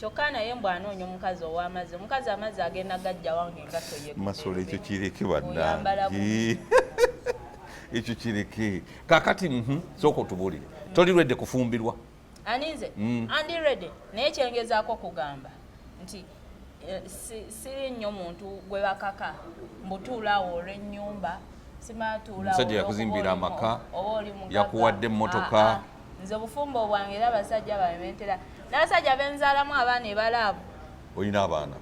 kyokka naye mbw anoonya omukazi ow'amazzi omukazi amazzi agenda gajja wange engatto Masolo ekyo kireke bannange ekyo kireke kakati sooka otubuulire toli lwedde kufumbirwa ani nze andi redi naye kyengezaako kugamba nti siri nnyo muntu gwe bakaka mbutuulaawo olw'ennyumba omusajja yakuzimbira amaka yakuwadde emmotoka nze obufumbo bwange era abasajja babementera n'abasajja benzaalamu abaana ebalaavu olina abaana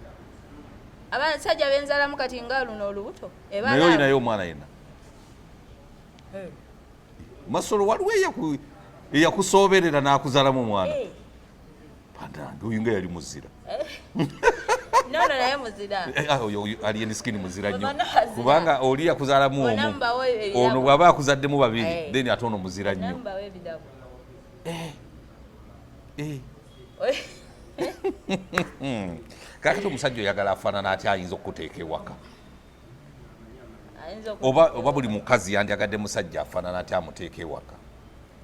abasajja benzaalamu kati nga luno olubuto naye olinayo omwana yenna Masolo waliwo eyakusooberera n'akuzaalamu omwana pandange oyo nga yali muzira Nono naye muzira. Alien skin muzira nnyo. Kubanga oli yakuzaalamu omu. Ono bw'aba akuzaddemu babiri then ate ono muzira nnyo. Namba w'ebirabo. Kakati omusajja oyagala afaanana ati ayinza okuteeka ewaka. Oba buli mukazi yandyagadde musajja afaanana ati amuteeka ewaka.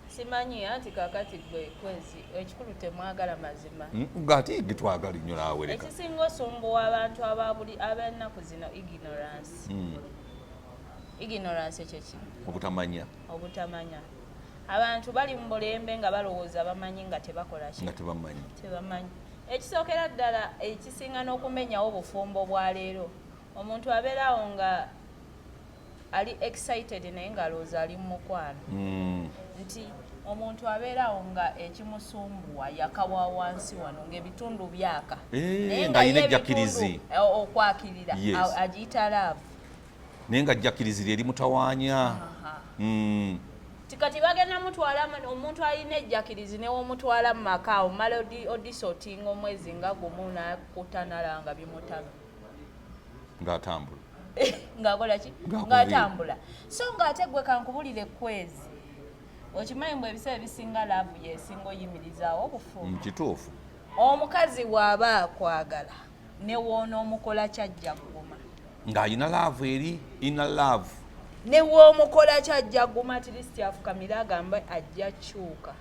Simanyi anti kakati gwe kwezi ekikulu temwagala mazima. Ng'ate gitwagala nnyo naawereka. Ekisinga osumbuwa abantu ab'ennaku zino ignorance. Ignorance ekyo ki? Obutamanya. Abantu bali mu bulembe nga balowooza bamanyi nga tebakola ki? Nga tebamanyi. Ekisookera ddala ekisinga n'okumenyawo obufumbo bwa leero. Omuntu abeerawo nga ali excited naye ng'alowooza ali mu mukwano. Nti omuntu abeerawo nga ekimusumbuwa yakawa wansi wano ng'ebitundu byaka. Naye nga alina ejjakirizi. Okwakirira agiyita laavu. Naye nga jjakirizi eri mutawaanya. Kati bagenda mutwala omuntu alina ejjakirizi newomutwala mu maka omala odisotinga omwezi nga gumu nakutana nga bimutama. Ng'atambula. Ng'akola ki? Ng'atambula. So ng'ate gwe kankubulire kwezi. Okimanyi mbwe ebiseera ebisinga laavu yesinga oyimirizaawo obufumbo. Kituufu. Omukazi bw'aba akwagala ne w'onoomukola kyajja kuguma. Ng'ayina laavu eri inner love. Ne w'omukola kyajja kuguma atirisiti afukamira agamba ajja kyuka.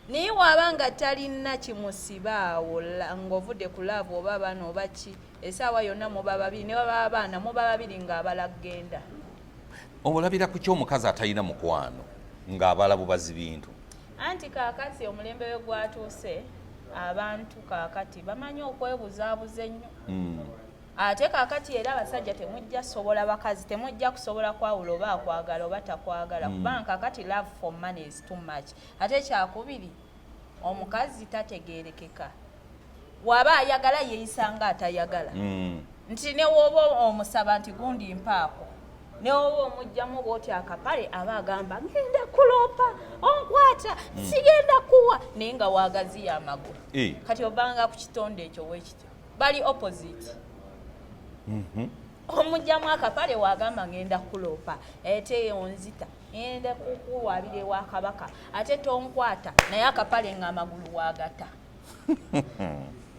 Naye waba nga talina kimusibaawo ng'ovudde ku laavu oba abaana oba ki essaawa yonna muba babiri ne baba abaana muba babiri ng'abala genda. Olabira ku ky'omukazi atalina mukwano ng'abala bubazi bintu. Anti kaakati omulembe we gwatuuse abantu kaakati bamanyi okwebuzaabuza ennyo. Ate kaakati era abasajja temujja sobola bakazi temujja kusobola kwawula oba akwagala oba takwagala kubanga kaakati love for money is too much. Ate kyakubiri omukazi tategeerekeka. Waba ayagala yeeyisanga atayagala. Nti ne wooba omusaba nti gundi mpaako. Ne wooba omugjamu bw'oti akapale aba agamba ngenda kuloopa onkwata sigenda kuwa naye nga waagaziya amagulu. Kati obanga ku kitonde ekyo weekityo bali opposite. Omugjamu akapale wagamba ngenda kuloopa ate onzita ngenda kukuwabira ewa kabaka ate tonkwata naye akapale nga amagulu wagata.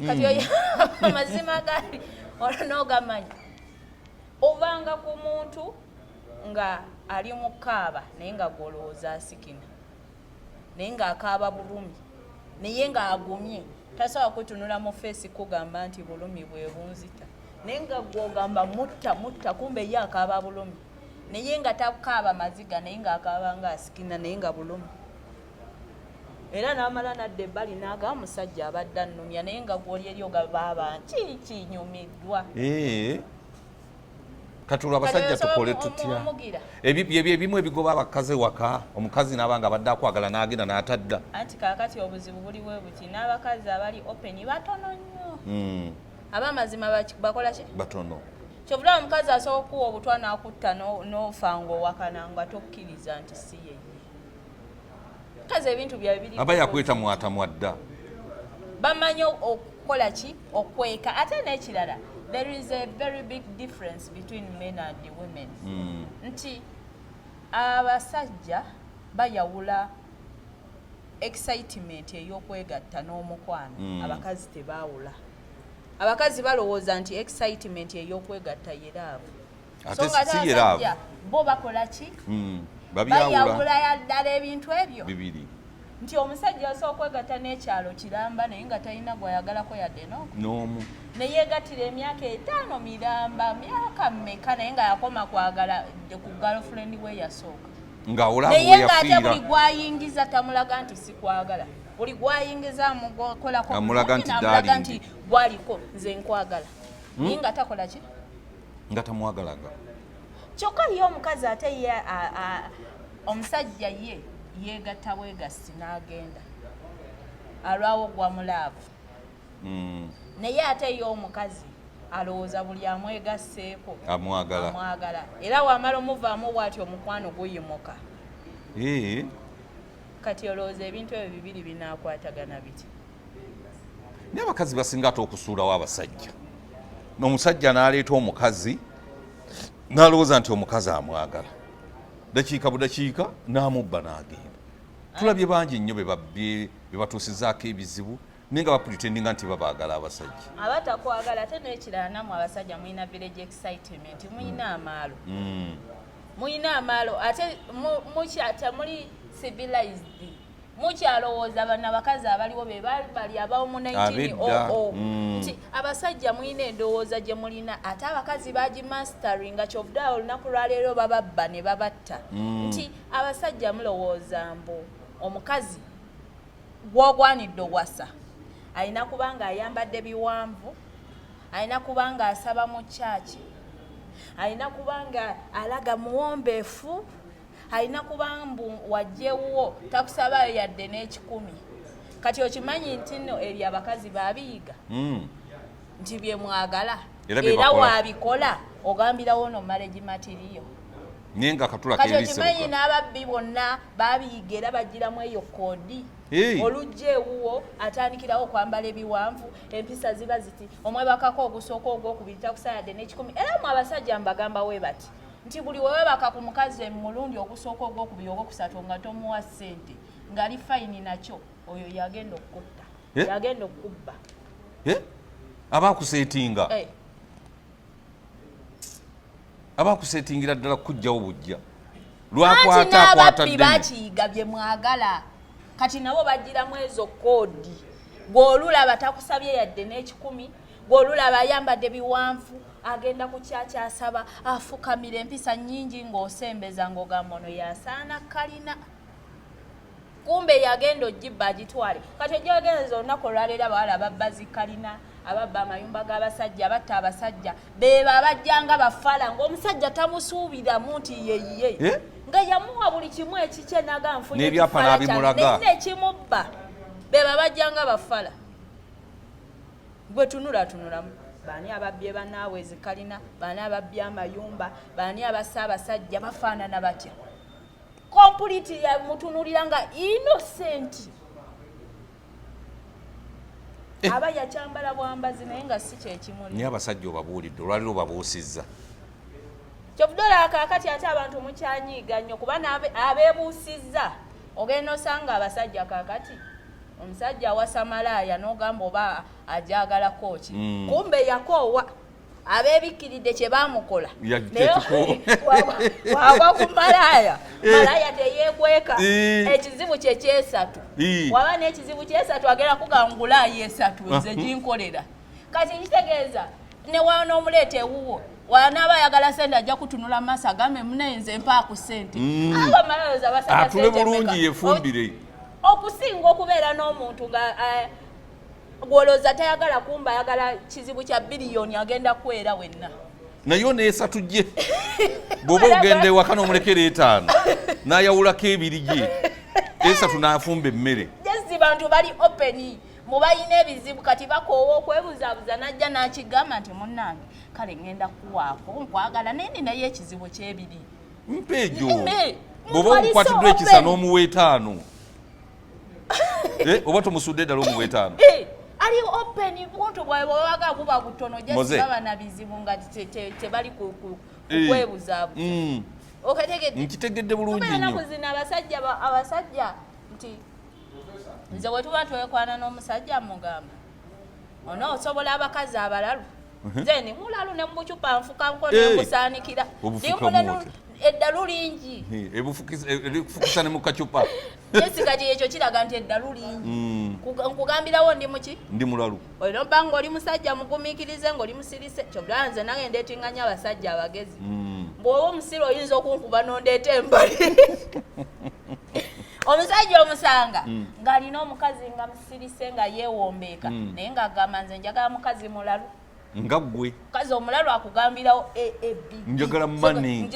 Kati amazima gali n'ogamanyi obanga ku muntu nga ali mu kaaba naye nga golowooza asikina naye ng'akaaba bulumi naye ng'agumye tasobola kutunula mu feesi kugamba nti bulumi bwe bunzita naye nga gw'ogamba mutta kumbe ye akaaba bulumi naye nga takaaba maziga naye ng'akaaba ng'asikina naye nga bulumi. Era n'amala nadda ebbali n'agamba omusajja abadde annumya naye nga gw'oli eri ogaba kinyumiddwa. Kati olwo abasajja tukole tutya? Ebimu ebigoba abakazi waka omukazi n'abanga abadde akwagala n'agenda n'atadda. Anti kaakati obuzibu buliwe buti n'abakazi abali openi batono nnyo. Ab'amazima bakola ki? Batono. Kyovula omukazi asobola okuwa obutwa n'akutta n'ofa ng'owakana nga tokkiriza nti si ye. Kazi ebintu bya bibiri. Aba yakweta mwata mwadda. Bamanyi okukola ki? Okweka. Ate n'ekirala. There is a very big difference between men and the women. Nti abasajja bayawula excitement ey'okwegatta n'omukwano. Abakazi tebaawula. Abakazi balowooza nti excitement ey'okwegatta ye laavu. Ate si ye laavu. Bo bakola ki? Bayawula ddala ebintu ebyo. Bibiri. Nti omusajja asobola okwegatta n'ekyalo kiramba naye nga talina gwayagalako yadde n'omu. Ne yeegattira emyaka 5 miramba myaka mmeka naye nga yakoma kwagala ku girlfriend we yasooka. Ng'olaba we naye ng'ate yafiira. buli gwayingiza tamulaga nti sikwagala. Buli gwayingiza amukolako amulaga nti amulaga nti gwaliko nze nkwagala. Naye nga takola ki? Nga tamwagalaga. Kyokka ye omukazi ate ye omusajja ye yeegatta bwegassi n'agenda. Alwawo gwa mulaavu. Naye ate ye omukazi alowooza buli amwegasseeko amwagala. Era wamala omuvaamu bw'ati omukwano guyimuka. Kati olowooza ebintu ebyo bibiri binaakwatagana biti. Naye abakazi basinga ate okusuulawo abasajja. n'omusajja n'aleeta omukazi n'alowooza nti omukazi amwagala dakiika budakiika n'amubba n'agenda. Tulabye bangi nnyo be batuusizaako ebizibu naye nga bapretendinga nti babaagala abasajja. Abatakwagala ate n'ekirala nammwe abasajja mulina village excitement, mulina amaalo. Mulina amaalo ate temuli civilized. Mukyalowooza bana bakazi abaliwo be bali abawo mu 1900 nti abasajja mulina endowooza gye mulina ate abakazi bagimasteringa kyovudala olunaku lwaleero bababba ne babatta nti abasajja mulowooza mbu omukazi gw'ogwanidde owasa alina kubanga ayambadde biwanvu, alina kubanga asaba mu kyaki, alina kubanga alaga muwombeefu, alina kubanga wajjewo takusabayo yadde n'ekikumi. Kati okimanyi nti nno eri abakazi babiyiga nti bye mwagala era wabikola ogambirawo no marriage material. Nenga katula kati okimanyi n'ababbi bonna babiyiga era bagiramu eyo koodi. Olujja ewuwo atandikirawo okwambala ebiwanvu, empisa ziba ziti omwebakako ogusooka ogwokubiri takusayadde n'ekikumi. Era mu abasajja mbagamba we bati nti buli wewebaka ku mukazi mulundi ogusooka ogwokubiri ogwokusatu nga tomuwa ssente ng'ali fayini nakyo oyo yagenda okutta yagenda okubba abakuseetinga abakuseetingira ddala kujjawo bujja lwakwata akwata ddene bakiyiga bye mwagala kati nabo bagiramu ezo koodi gw'olulaba takusabye yadde n'ekikumi gw'olulaba ayambadde biwanvu agenda ku kyaki asaba afukamira empisa nnyingi ng'osembeza ng'ogamba ono yasaana kalina kumbe yagenda ogibba agitwale kati ogyogenza olunaku olwaleero abawala ababba zikalina ababba amayumba g'abasajja batta abasajja beba abajjanga bafala ng'omusajja tamusuubiramu nti yeye nga yamuwa buli kimu ekikye naga nfunye n'ebyapa n'abimulaga ekimubba beba bajjanga bafala gwe tunulatunulamu baani ababbye bannaawe ezikalina baani ababbye amayumba baani abassa abasajja bafaanana batya kompuliti yamutunulira nga innocent aba yakyambala bwambazi naye nga si kyekimuli naye abasajja obabuulidde olwaliro obabuusizza kyovudola kaakati ate abantu mukyanyiiga nnyo kuba abeebuusizza ogenda osanga abasajja kaakati omusajja awasa malaaya n'ogamba oba ajagala kooki kumbe yakoowa abeebikkiridde kye baamukola wagwa ku malaaya teyeegweka ekizibu kye kyesatu waba n'ekizibu kyesatu agenda kugangulaayo esatu nze ginkolera kati kitegeeza ne n'omuleeta ewuwo wanaaba ayagala sente ajja kutunula mu maaso agambe munenze mpaaku sente abamalayoza basajja atule bulungi yefumbire okusinga okubeera n'omuntu nga gwolooza tayagala kumba ayagala kizibu kya biliyoni agenda kwera wenna naye neesatu gye bw'oba ogenda ewaka n'omulekera 5 n'ayawulako 2 gye esatu n'afumba emmere jesi bantu bali openi mubalina ebizibu kati bakoowa okwebuzaabuza najja n'akigamba nti munnange kale ngenda kuwaako nkwagala naye ninayo ekizibu kyebiri mpeejo bw'oba omukwatiddwa ekisa n'omuwa 5 oba tomusudde ddala omuwa 5 ali open buntu bwawe bwawaga buba butono jesi baba na bizibu nga tebali kukwebuzaabuza nkitegedde bulungi nnyo nakuzina abasajja nti nze bwe tuba twekwana n'omusajja mugamba onoosobola abakazi abalalu nze ni mulalu ne mubucupa nfukanko nemusaanikira eddalu lingi ebufukisa ne mukacupa esigati ekyo kiraga nti eddalu lingi nkugambirawo ndi muki ndi mulalu olina bba ng'oli musajja mugumiikirize ng'oli musirise kyobula nze nange ndeetinganya abasajja abagezi bw'oba omusiro oyinza okunkuba n'ondeeta embali omusajja omusanga ng'alina omukazi nga musirise nga yeewombeeka naye ng'agamba nze njagala mukazi mulalu nga ggwe mukazi omulalu akugambirawo njagala mani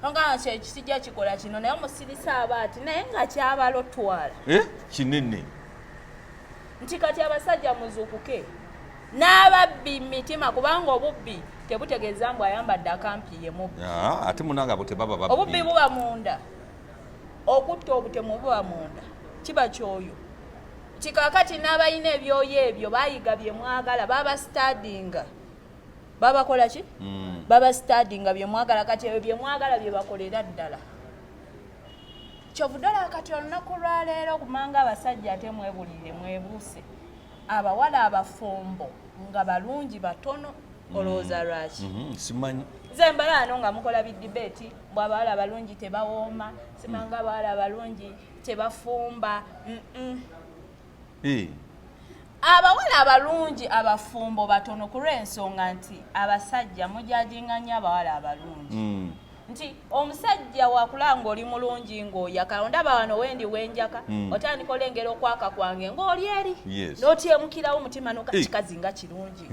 nga ekisijja kikola kino naye omusirisa aba ati naye nga kyabalotwala kinene nti kati abasajja muzuukuke n'ababbi mitima kubanga obubbi tebutegeeza mbu ayambadde akampi ye mubbi ate munange abo tebaba babbi obubbi buba munda okutta obutemu buba munda kiba kyoyo Kakati n'abalina ebyoyo ebyo bayiga bye mwagala baba studyinga babakola ki baba studyinga bye mwagala kati ebyo bye mwagala bye bakolera ddala kyovuddala kati olunaku lwaleero kumanga abasajja ate mwebulire mwebuuse abawala abafumbo nga balungi batono olowooza lwaki simanyi nze mbalaano nga mukola bidibeeti bw'abawala abalungi tebawooma simanga abawala abalungi tebafumba abawala abalungi abafumbo batono ku lw'ensonga nti abasajja mujajinga nnyo abawala abalungi nti omusajja wakulanga oli mulungi ng'oyaka ondaba wano wendi wenjaka otandika olengera okwaka kwange ng'oli eri n'otyemukirawo mutima nokakikazi nga kirungi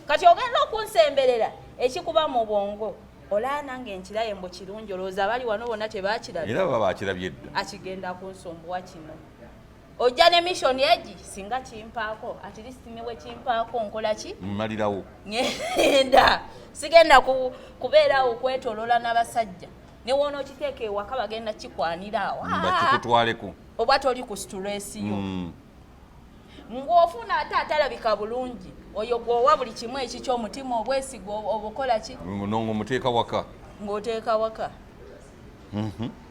kati ogenda okunsemberera ekikuba mu bwongo olaba nange nkiraye mbu kirungi olowooza abali wano bonna tebakirabye era baba bakirabye dda akigenda kunsumbuwa kino ojja ne mission egi singa kimpaako at least ne bwe kimpaako nkola ki mmalirawo ngenda sigenda kubeerawo kwetolola n'abasajja ne woona okiteeka ewaka bagenda kikwanira awo bakikutwaleko oba toli ku stressiyo ng'ofuna ate atalabika bulungi oyo gwowa buli kimu eki ky'omutima obwesiga obukola ki omuteeka waka ng'oteeka waka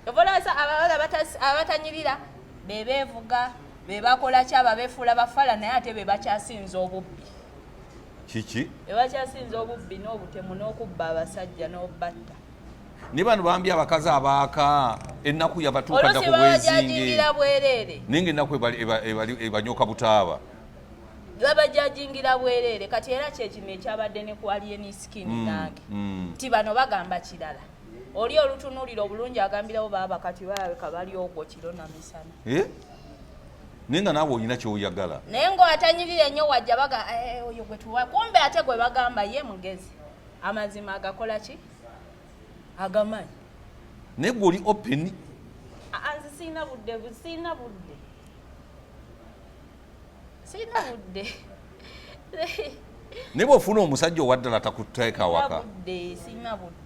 evolasa abawala abatanyirira bebeevuga bebakola ki aba befuula bafala naye ate bebakyasinza obubbi kiki bebakyasinza obubbi n'obutemu n'okubba abasajja n'obbatta ne bano bambi abakazi abaaka ennaku yabatuuka dda ku bwezinge bwereere ninga ennaku ebanyoka butaaba babajajingira bwereere kati era kyekino ekyabadde ne ku Alien Skin nange nti bano bagamba kirala oli olutunuulira obulungi agambirawo baba kati balabika bali ogwo kiro na misana naye nga naawe olina kyoyagala naye ng'atanyirira ennyo wajja baga oyo gwe tuwa kumbe ate gwe bagamba ye mugezi amazima agakola ki agamanyi naye gwe oli open nze siina budde naye bw'ofuna omusajja owaddala takuteeka waka siina budde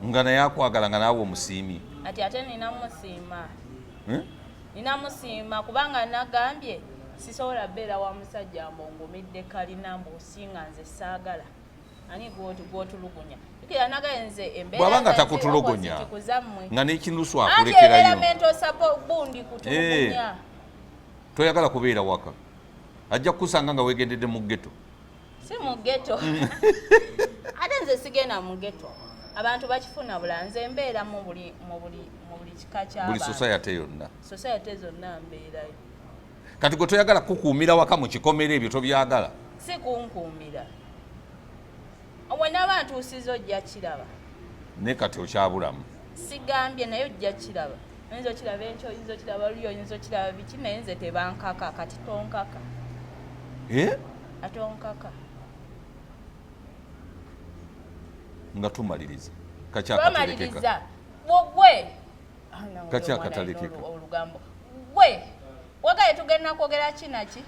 nga naye akwagala nga naawe omusiimi ate ninamusiima kubanga nagambye sisobola beera wa musajja mbongomidde kalina mbusinga nze saagala ani gwotulugunya bw'abanga takutulugunya nga n'ekinusu akulekerayo toyagala kubeera waka ajja kukusanga nga weegendedde mu ggeto si mu ggeto ate nze sigenda mu ggeto abantu bakifuna bula nze mbeera mu buli kika ky'abantu buli society yonna society zonna mbeerayo kati gwe toyagala kukuumira waka mu kikomera ebyo tobyagala si kunkuumira obwe naaba ntuusiza ojja kiraba naye kati okyabulamu sigambye naye ojja kiraba oyinza okiraba enkyo oyinza okiraba luli oyinza okiraba biki naye nze tebankaka kati tonkaka atonkaka nga tumaliriza kakyakatalekeka gwe kakyakatalekeka olugambo gwe wagaye tugenda kwogera kinaki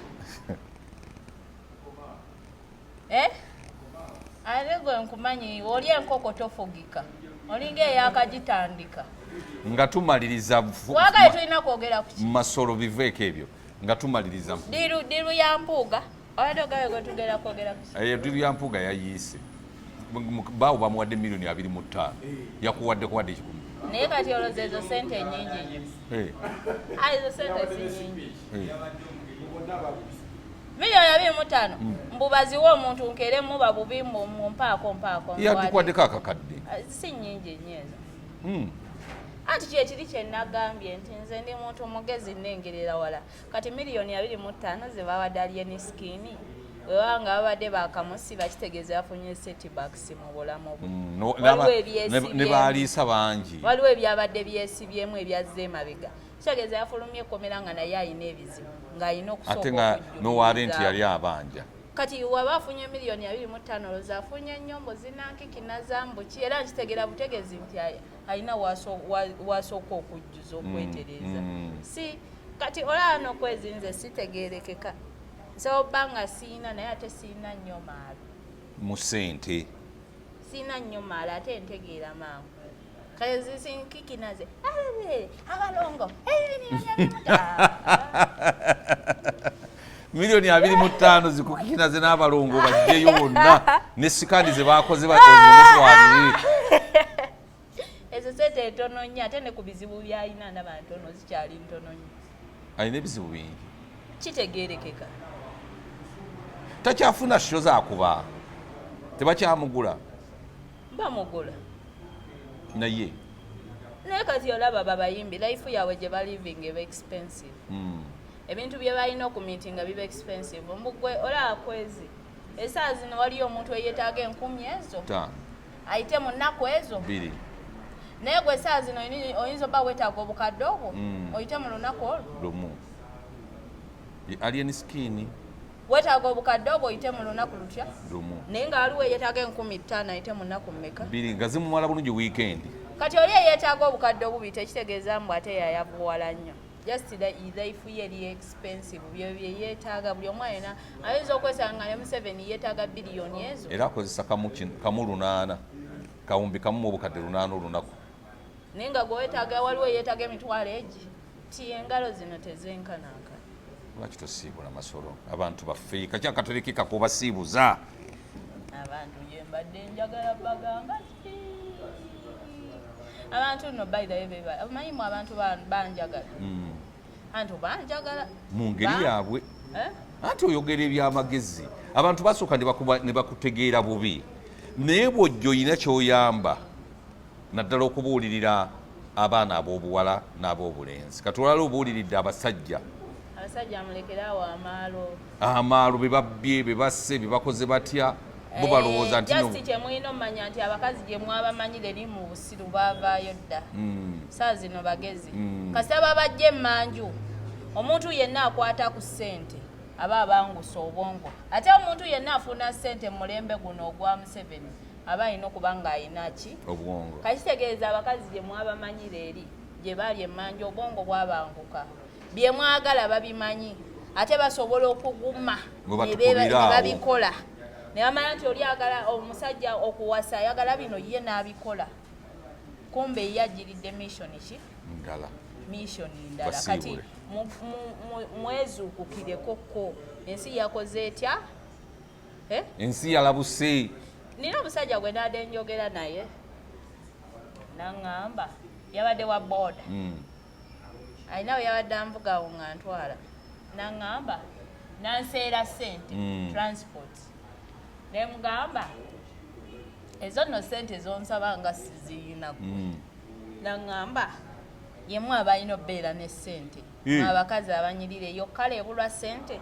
ate gwe nkumanyi oli enkoko tofugika olinga eyakagitandika nga tumaliriza wagaye tulina kwogera ku masolo biveeko ebyo nga tumaliriza diru ya mpuuga obadde ogaye gwe tugenda kwogera ku diru ya mpuuga yayiise baawo bamuwadde miliyoni 25 yakuwadde kuwadde 10 naye kati olowooza ezo sente nyingi ezo sente si nyingi miliyoni 25 mbubaziwa omuntu nkeremu babubi mpaako yatukuwaddeko akakadde si nyingi nnyo ezo anti kyekiri kyenagambye nti nze ndi muntu mugezi nengerera wala kati miliyoni 25 zebawadde Alien Skin wewanga babadde bakamusiba kitegeeza yafunye setbacks mu bulamu bwe ne baaliisa bangi waliwo ebyabadde byesibyemu ebyazze emabega kitegeeza yafulumye ekkomera nga naye alina ebizibu ng'alina okusooka ate nga nowaarenti yali abanja kati waba afunye miliyoni 25 loza afunye ennyombo zinankiki nazambuki era nkitegeera butegeezi nti alina wasooka okujjuza okwetereeza si kati olaba n'okwezinze sitegeerekeka nsobola nga siina naye ate siina nnyo maalo mu ssente siina nnyo maalo ate ntegeera mangu kazisinkikinaze abalongo milioni 25 zikukikinaze n'abalongo bajjeyo bonna ne sikandi ze bakoze ozimutwalire ezo sente ntono nnyo ate ne ku bizibu by'alina ndaba ntono zikyali ntono nnyo. Alina ebizibu bingi, kitegeerekeka. Takyafuna sho zaakuba, tebakyamugula. Bamugula naye kati olaba babayimbi life yaabwe gye baliving eba expensive. Ebintu bye balina okumiitinga biba expensive. Mbugwe olaba kwezi esaawa zino waliyo omuntu eyeetaaga 10,000 ezo ayite mu nnaku ezo 2 naye gwe esaawa zino oyinza oba weetaaga obukadde obwo oyite mu lunaku lumu. Alien Skin weetaaga obukadde obwo oyite mu lunaku lutya lumu, naye nga waliwo eyeetaaga 15,000 ayite mu nnaku mmeka 2 nga zimumala bulungi weekend. Kati oli eyeetaaga obukadde obubi tekitegeeza mbu ate yayavuwala nnyo. Just life ye eri expensive bye yeetaaga buli omu ayina ayinza okwesanga ne Museveni yeetaaga biliyoni ezo era akozesa kamu 8 kawumbi kamu mu bukadde 8 olunaku. Naye nga gwe weetaaga waliwo eyeetaaga emitwalo egi ti engalo zino tezenkanankana. Lwaki tosiibula masolo abantu baffe kaki akaterekeka kubasiibuza abantu ye mbadde njagala bagamba abantu no by the way omanyi mu abantu banjagala antu banjagala mu ngeri yaabwe anti oyogera ebyamagezi abantu basooka ne bakutegeera bubi naye bw'ojjo oyina kyoyamba naddala okubuulirira abaana ab'obuwala n'ab'obulenzi kati olala obuuliridde abasajja amulekeraawo amaalo be babbye be basse be bakoze batya bo balowooza nti just kyemulina omumanya nti abakazi gye mwabamanyire eri mu busiru baavaayo dda saa zino bagezi kasita babajja emmanju omuntu yenna akwata ku ssente aba abangusa obwongo ate omuntu yenna afuna ssente mu mulembe guno ogwa Museveni aba alina okuba ng'ayina ki obwongo. kakitegeeza abakazi gye mwabamanyire eri gye baali emmanju obwongo bwabanguka bye mwagala babimanyi ate basobola okuguma ne babikola ne bamanya nti oli agala omusajja okuwasa ayagala bino ye n'abikola kumbe ye agiridde mission ki ndala mission ndala kati mwezuukukireko ensi yakoze etya ensi yalabuse. Nina omusajja gwe naadde njogera naye naŋŋamba yabadde wa booda alinawe yabadde anvuga awo nga ntwala naŋŋamba nanseera ssente transport ne mugamba ezo nno ssente zonsaba nga siziyinaku naŋŋamba yemu abalina obbeera ne ssente abakazi abanyirira eyo kale ebulwa ssente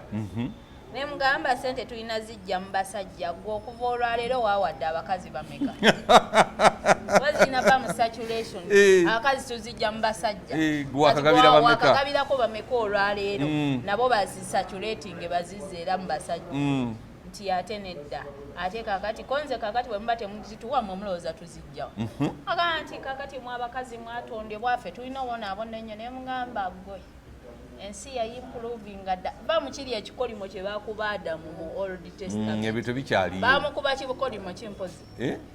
ne mugamba ssente tulina zijja mu basajja gwe okuva olwaleero waawadde abakazi bameka wazirina ba mu saturation abakazi tuzijja mu basajja wakagabirako bameka olwaleero nabo bazisaturating bazizza era mu basajja nti ate nedda ate kakati konze kakati bwe muba temuzituwa mwe mulowooza tuzijjawo agamba nti kakati mwe abakazi mwatondebwa ffe tulina obonaabona ennyo naye mugamba gwe ensi yayimprovinga dda bamukiri ekikolimo kye bakuba Adamu mu Old Testament ebintu bikyaliyo bamukuba kibukolimo kimpozi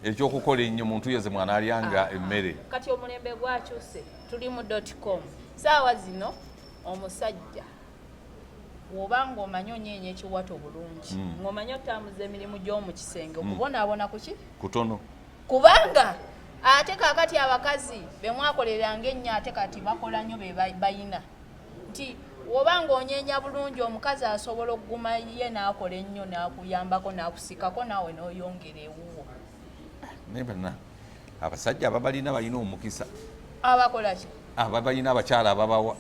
ekyokukola ennyo muntu yeze mwana alyanga emmere kati omulembe gwakyuse tuli mu .com saawa zino omusajja wobanga omanyi onyeenya ekiwato bulungi ng'omanyi otambuza emirimu gy'omu kisenge okubonaabona kuki kutono kubanga ate kakati abakazi be mwakoleranga ennyo ate kati bakola nnyo be bayina nti wobanga onyeenya bulungi omukazi asobola okuguma ye n'akola ennyo n'akuyambako n'akusikako naawe n'oyongera ewuwo naye banna abasajja ababalina balina omukisa abakola ki ababalina abakyala ababawa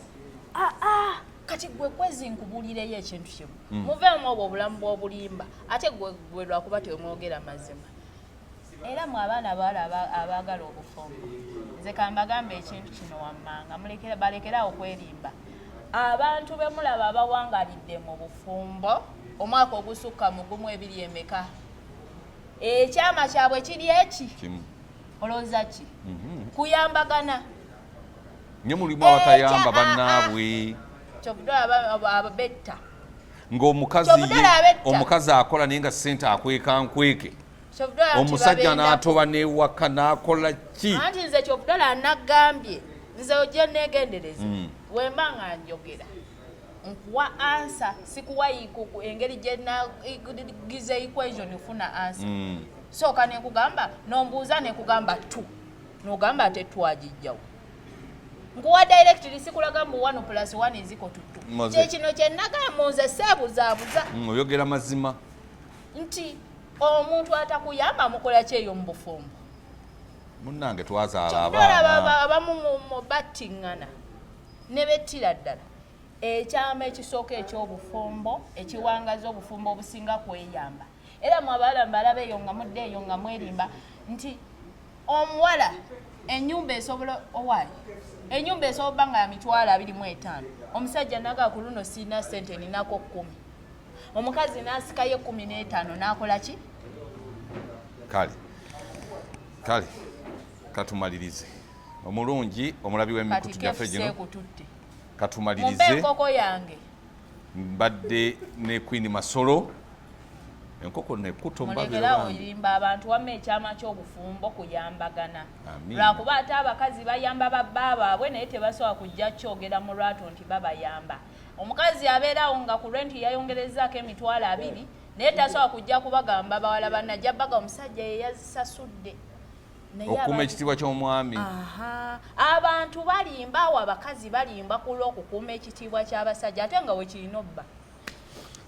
kati gwe kwezinkubuulireyo ekintu kimu muveemu obwo obulamu bw'obulimba ate gwe lwakuba temwogera mazima era mu abaana abawala abaagala obufumbo nze kambagamba ekintu kino wammanga balekerawo okwerimba abantu be mulaba abawangalidde mu bufumbo omwaka ogusukka mu 1 emeka ekyama kyabwe kiri eki olowooza ki kuyambagana nye mulimu abatayamba bannaabwe ababetta ng'omukazi akola naye nga ssente akweka nkweke omusajja n'atoba n'ewaka n'akola ki anti nze Kyobudala anagambye nze ojja neegendereze wemba nga njogera nkuwa ansa sikuwa engeri gye nagize equation ofuna ansa sooka nekugamba nombuuza nekugamba tu nogamba ate twagijjawo nkuwa directly sikulaga mbu 1+1 kyekino kyenagamba nze seebuzaabuza oyogera mazima nti omuntu atakuyamba mukola kyeyo mu bufumbo munnange twazaala abaana abamu battiŋŋana ne bettira ddala ekyama ekisooka eky'obufumbo ekiwangaza obufumbo obusinga kweyamba era mwabala mbalaba eyo nga mudde eyo nga mwerimba nti omuwala ennyumba esobola owaayi ennyumba esobola nga ya $25,000 omusajja naga ku luno sirina ssente ninako 10 omukazi n'asikayo 15 n'akola ki kale katumalirize omulungi omulabi w'emikutu gyaffe gino katumalirize enkoko yange mbadde ne Queen Masolo enkoko nekuto mulekerawo irimba abantu wamma ekyama ky'obufumbo kuyambagana lwakuba ate abakazi bayamba babba baabwe naye tebasobola kujja kyogera mu lwatu nti babayamba omukazi abeerawo nga ku lwenti yayongerezaako $20,000 naye tasobola kujja kubagamba bawala bannajja baga omusajja ye yazisasudde okukuuma ekitiibwa ky'omwami abantu balimba awo abakazi balimba ku lw'okukuuma ekitiibwa ky'abasajja ate nga wekirina obba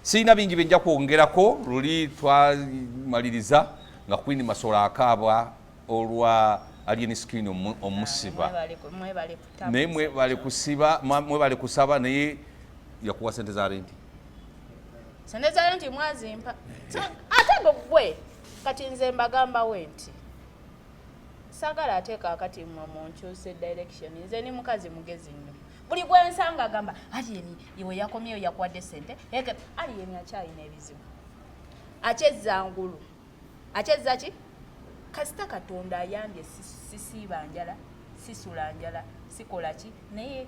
sirina bingi byenja kwongerako luli twamaliriza nga Queen Masolo akaaba olwa Alien Skin omusiba naye mwebale kusaba naye yakuwa sente za renti sente za renti mwazimpa ate gwe kati nze mbagambawo nti sagala ateeka akati mu nkyuse direction nze ni mukazi mugezi nnyo buli gwensanga agamba Alien iwe yakomyeyo yakuwadde sente Alien akyalina ebizibu akyezza ngulu akyezza ki kasita Katonda ayambye sisiiba njala sisula njala sikola ki naye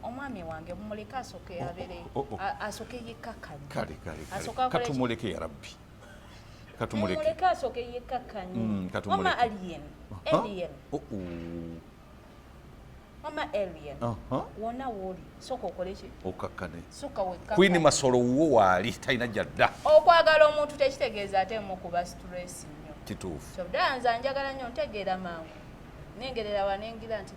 omwami wange mumuleke asooke abeere asooke yekkakkanye katumuleke ya rabbi katumuleke asooke yekkakkanye mama Alien mama Alien wonna wooli sooka okole ki okakkane sooka wekkakkanye Queen Masolo wo waali talina jadda okwagala omuntu tekitegeeza ate mukuba stress nnyo kituufu Kyobudala nze njagala nnyo ntegeera mangu nengerera wanengira nti